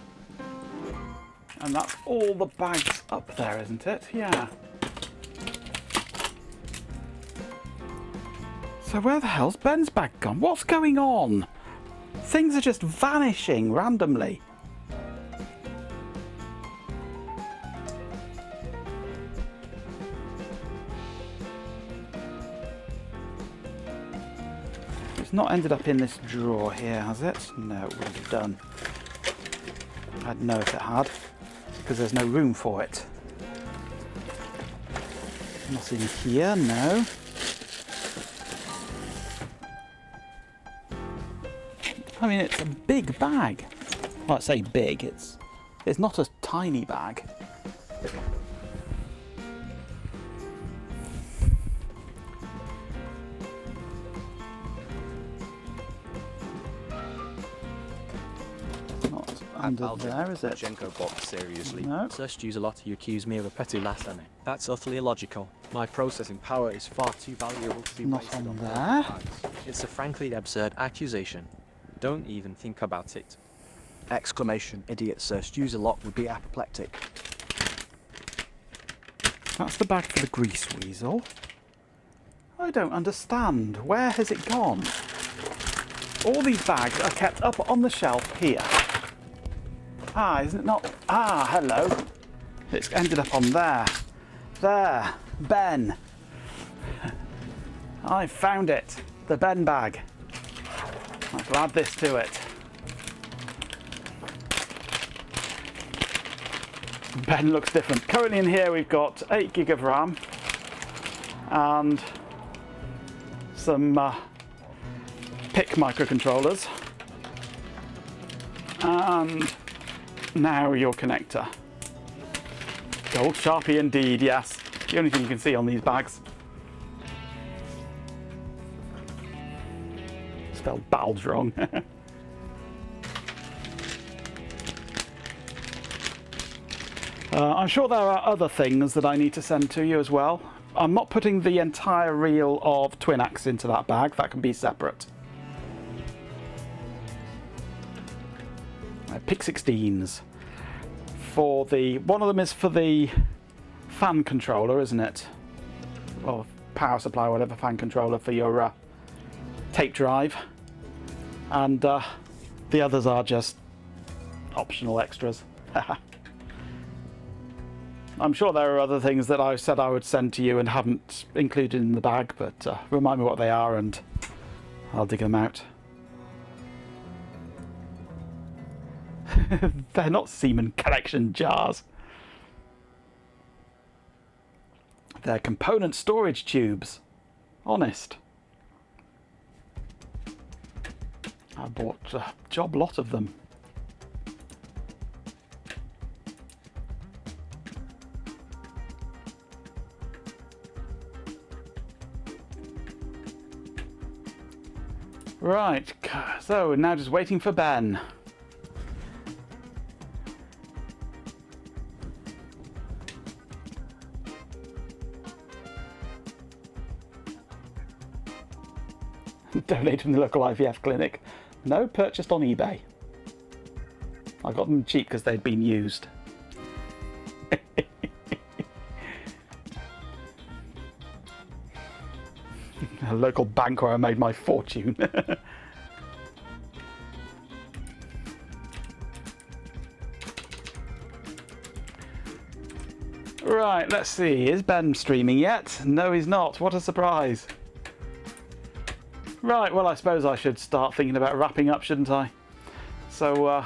And that's all the bags up there, isn't it? Yeah. So where the hell's Ben's bag gone? What's going on? Things are just vanishing randomly. It's not ended up in this drawer here, has it? No, it wouldn't have done. I'd know if it had, because there's no room for it. Not in here, no. I mean, it's a big bag. Well, I say big, it's not a tiny bag. Not under there, is it? Genko box, seriously. No. First user lot, you accuse me of a petty lassane. That's utterly illogical. My processing power is far too valuable to be Not wasted on on there. bags. It's a frankly absurd accusation. Don't even think about it. Exclamation, idiot first user lot would be apoplectic. That's the bag for the grease weasel. I don't understand. Where has it gone? All these bags are kept up on the shelf here. Ah, isn't it not? Ah, hello. It's ended up on there. There. Ben. I found it. The Ben bag. I shall add this to it. Ben looks different. Currently in here we've got 8 gig of RAM and some PIC microcontrollers, and now your connector. Gold Sharpie indeed, yes. The only thing you can see on these bags. Spelled BALS wrong. I'm sure there are other things that I need to send to you as well. I'm not putting the entire reel of Twinax into that bag. That can be separate. PIC 16s. For the one of them is for the fan controller, isn't it? Or power supply, whatever, fan controller for your tape drive. And the others are just optional extras. I'm sure there are other things that I said I would send to you and haven't included in the bag, but remind me what they are and I'll dig them out. They're not semen collection jars. They're component storage tubes. Honest. I bought a job lot of them. Right, so we're now just waiting for Ben. Donate from the local IVF clinic. No, purchased on eBay. I got them cheap because they'd been used. A local bank where I made my fortune. Right, let's see. Is Ben streaming yet? No, he's not. What a surprise. Right, well, I suppose I should start thinking about wrapping up, shouldn't I? So,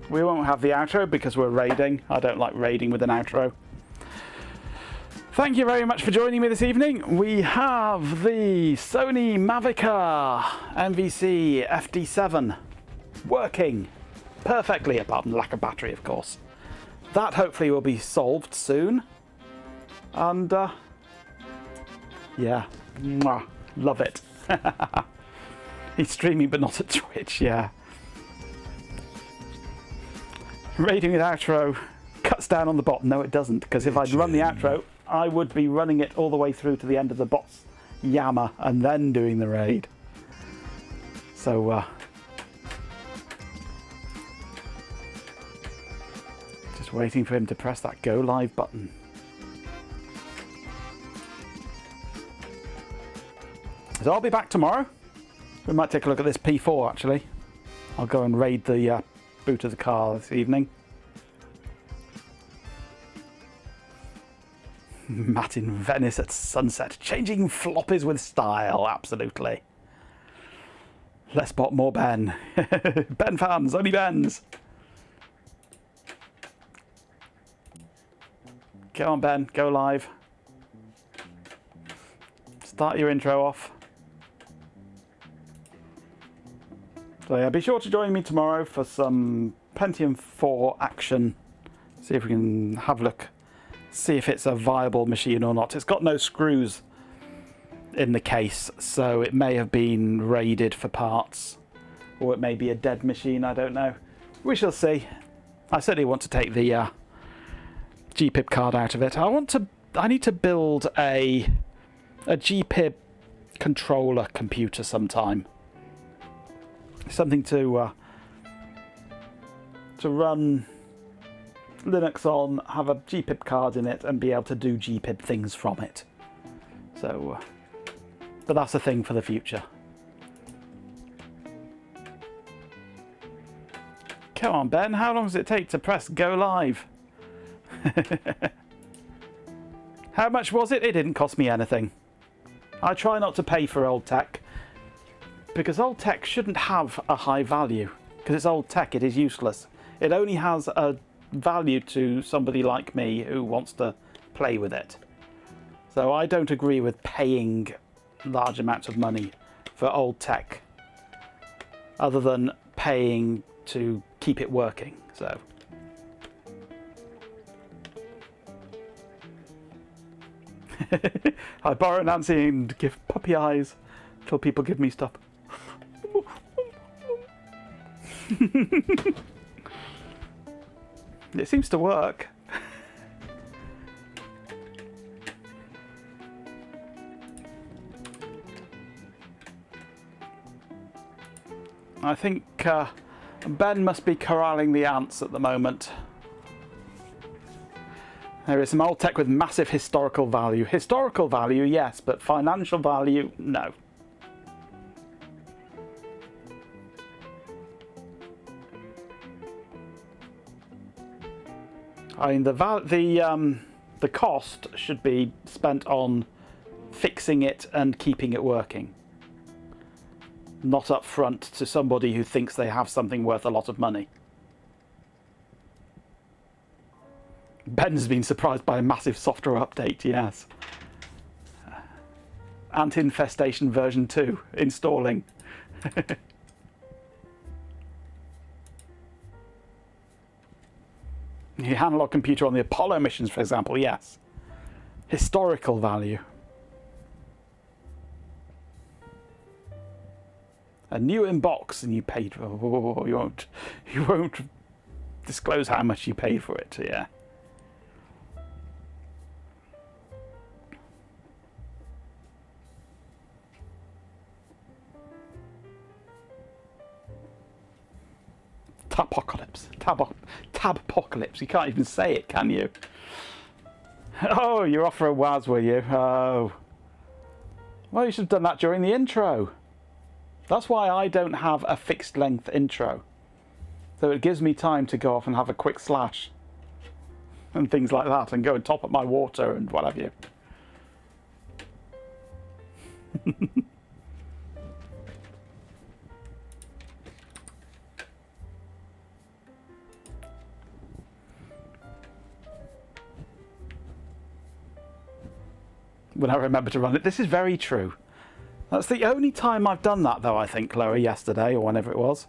we won't have the outro because we're raiding. I don't like raiding with an outro. Thank you very much for joining me this evening. We have the Sony Mavica MVC-FD7 working perfectly, apart from lack of battery, of course. That hopefully will be solved soon. And, yeah, mwah. Love it. He's streaming but not at Twitch, yeah. Raiding with outro cuts down on the bot. No, it doesn't, because if I'd run the outro, I would be running it all the way through to the end of the bot's yammer and then doing the raid. So, just waiting for him to press that go live button. So I'll be back tomorrow. We might take a look at this P4 actually. I'll go and raid the boot of the car this evening. Matt in Venice at sunset. Changing floppies with style, absolutely. Less bot, more Ben. Ben fans, only Bens. Go on Ben, go live. Start your intro off. So yeah, be sure to join me tomorrow for some Pentium 4 action. See if we can have a look. See if it's a viable machine or not. It's got no screws in the case, so it may have been raided for parts. Or it may be a dead machine, I don't know. We shall see. I certainly want to take the GPIB card out of it. I need to build a GPIB controller computer sometime. Something to run Linux on, have a GPIB card in it, and be able to do GPIB things from it. So, but that's a thing for the future. Come on, Ben. How long does it take to press go live? How much was it? It didn't cost me anything. I try not to pay for old tech, because old tech shouldn't have a high value. Because it's old tech, it is useless. It only has a value to somebody like me who wants to play with it. So I don't agree with paying large amounts of money for old tech, other than paying to keep it working. So I borrow Nancy and give puppy eyes till people give me stuff. It seems to work. I think Ben must be corralling the ants at the moment. There is some old tech with massive historical value. Historical value, yes, but financial value, no. I mean, the cost should be spent on fixing it and keeping it working, not up front to somebody who thinks they have something worth a lot of money. Ben's been surprised by a massive software update, yes. Ant Infestation version 2 installing. The analog computer on the Apollo missions, for example, yes. Historical value. A new inbox, and you paid for. Oh, you won't disclose how much you paid for it. Yeah. Tapocalypse. Tabocalypse. You can't even say it, can you? Oh, you're off for a waz, were you? Oh. Well, you should have done that during the intro. That's why I don't have a fixed length intro. So it gives me time to go off and have a quick slash. And things like that. And go and top up my water and what have you. When I remember to run it. This is very true. That's the only time I've done that, though, I think, Chloe, yesterday or whenever it was.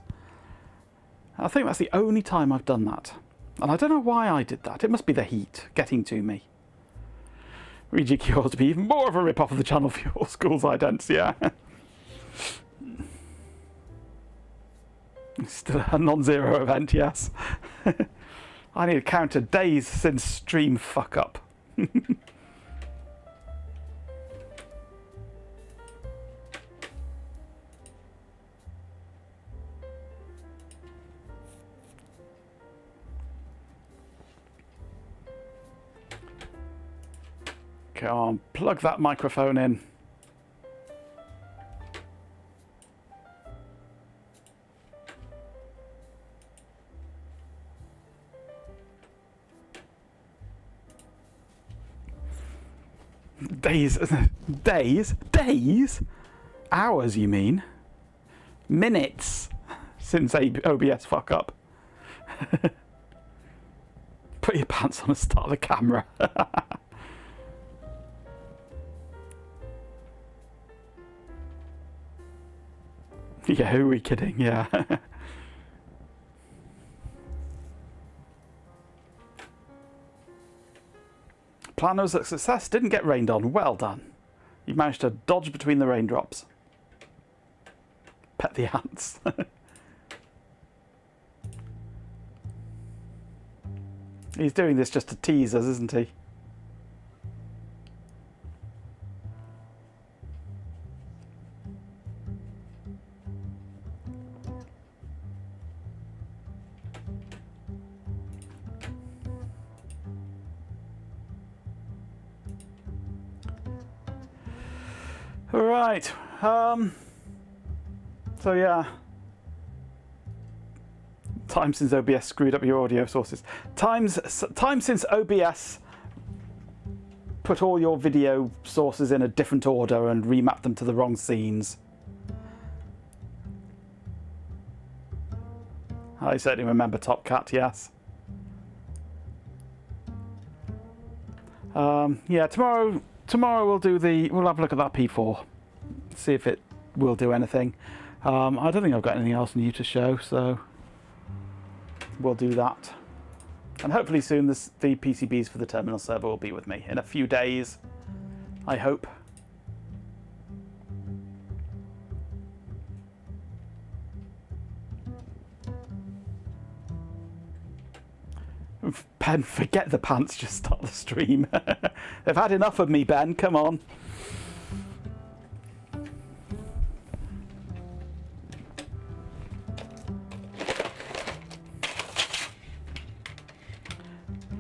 I think that's the only time I've done that. And I don't know why I did that. It must be the heat getting to me. Regi Cures to be even more of a rip-off of the Channel Fuel Schools idents, yeah. Still a non-zero event, yes. I need to counter days since stream fuck-up. Come on, plug that microphone in. Days? Hours, you mean? Minutes since OBS fuck up. Put your pants on and start the camera. Yeah, who are we kidding? Yeah. Plan was a success. Didn't get rained on. Well done. You managed to dodge between the raindrops. Pet the ants. He's doing this just to tease us, isn't he? Right, so yeah, time since OBS screwed up your audio sources. Time since OBS put all your video sources in a different order and remapped them to the wrong scenes. I certainly remember Top Cat, yes. Yeah, tomorrow we'll have a look at that P4, see if it will do anything. I don't think I've got anything else new to show, so we'll do that. And hopefully soon the PCBs for the terminal server will be with me in a few days, I hope. Ben, forget the pants, just start the stream. They've had enough of me, Ben, come on.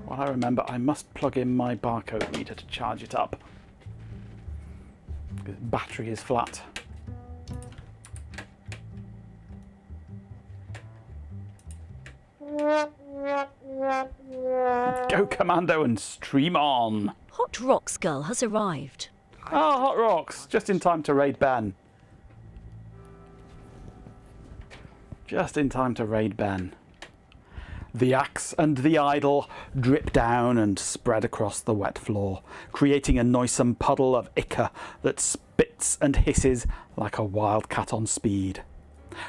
Well, I remember I must plug in my barcode meter to charge it up. The battery is flat. Go commando and stream on. Hot Rocks Girl has arrived. Ah, Hot Rocks. Just in time to raid Ben. Just in time to raid Ben. The axe and the idol drip down and spread across the wet floor, creating a noisome puddle of ichor that spits and hisses like a wildcat on speed.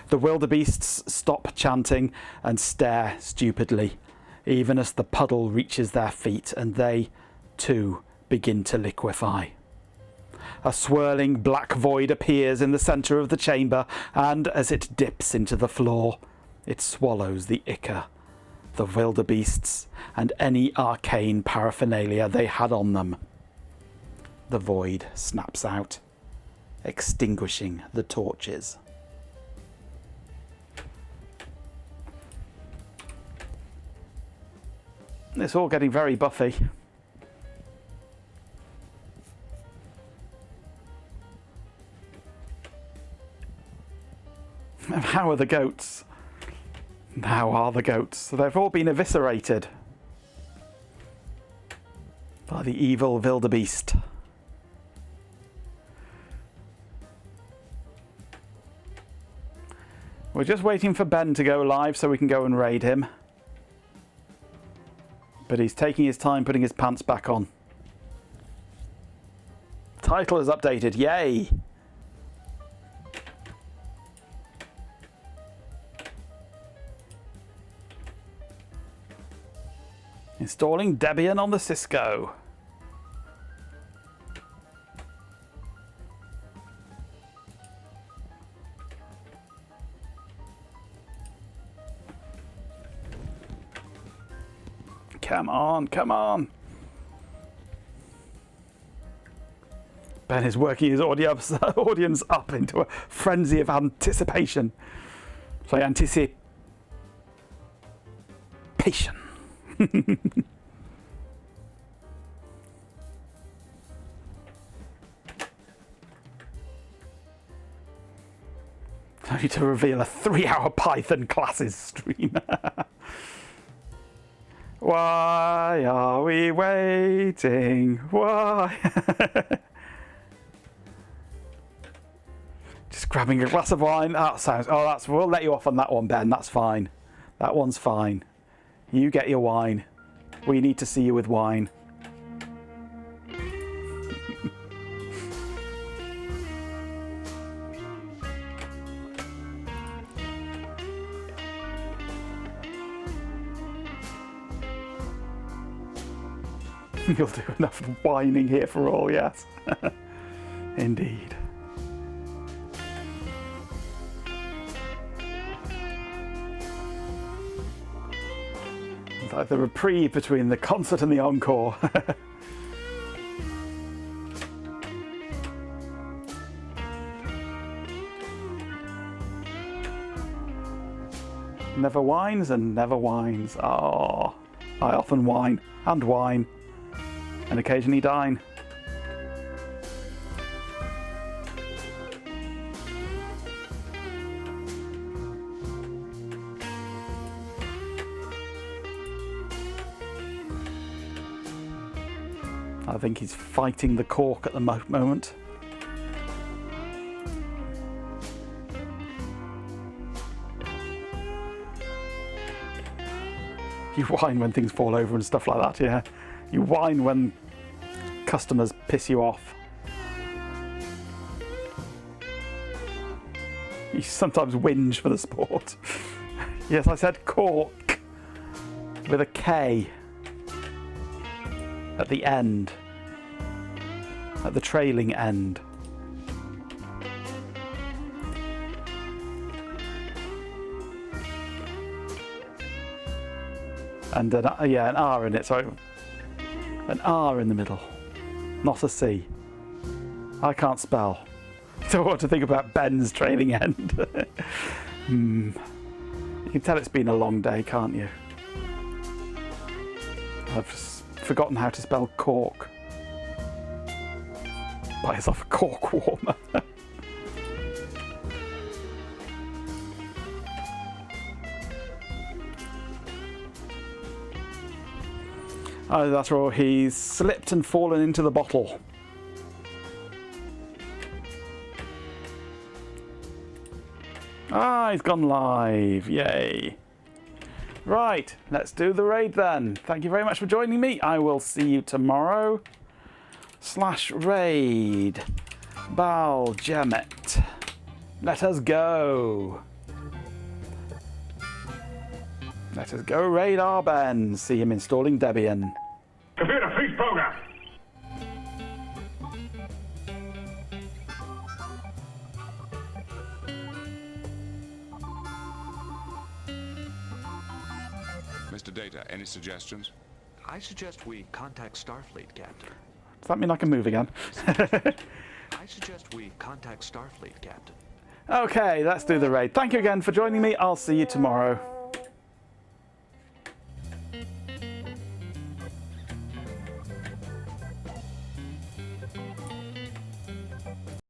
The wildebeests stop chanting and stare stupidly, even as the puddle reaches their feet and they, too, begin to liquefy. A swirling black void appears in the centre of the chamber, and as it dips into the floor, it swallows the ichor, the wildebeests, and any arcane paraphernalia they had on them. The void snaps out, extinguishing the torches. It's all getting very Buffy. How are the goats? How are the goats? They've all been eviscerated by the evil wildebeest. We're just waiting for Ben to go live so we can go and raid him. But he's taking his time putting his pants back on. Title is updated. Yay! Installing Debian on the Cisco. Come on, come on. Ben is working his audience up into a frenzy of anticipation. So anticipation. Only to reveal a 3-hour Python classes stream. Why are we waiting? Why? Just grabbing a glass of wine. That sounds. Oh, that's. We'll let you off on that one, Ben. That's fine. That one's fine. You get your wine. We need to see you with wine. You'll do enough whining here for all, yes. Indeed. It's like the reprieve between the concert and the encore. Never whines and never whines. Oh, I often whine and whine and occasionally dine. I think he's fighting the cork at the moment. You whine when things fall over and stuff like that, yeah. You whine when customers piss you off. You sometimes whinge for the sport. Yes, I said cork with a K at the end, at the trailing end. And an R in it, so an R in the middle, not a C. I can't spell. So what to think about Ben's trailing end? You can tell it's been a long day, can't you? I've forgotten how to spell cork. Buy yourself a cork warmer. Either that or he's slipped and fallen into the bottle. Ah, he's gone live. Yay. Right, let's do the raid then. Thank you very much for joining me. I will see you tomorrow. /raid. Baljamet. Let us go. Let us go raid Arben. See him installing Debian. Computer, freeze program. Mr. Data, any suggestions? I suggest we contact Starfleet, Captain. Does that mean I can move again? I suggest we contact Starfleet, Captain. Okay, let's do the raid. Thank you again for joining me. I'll see you tomorrow.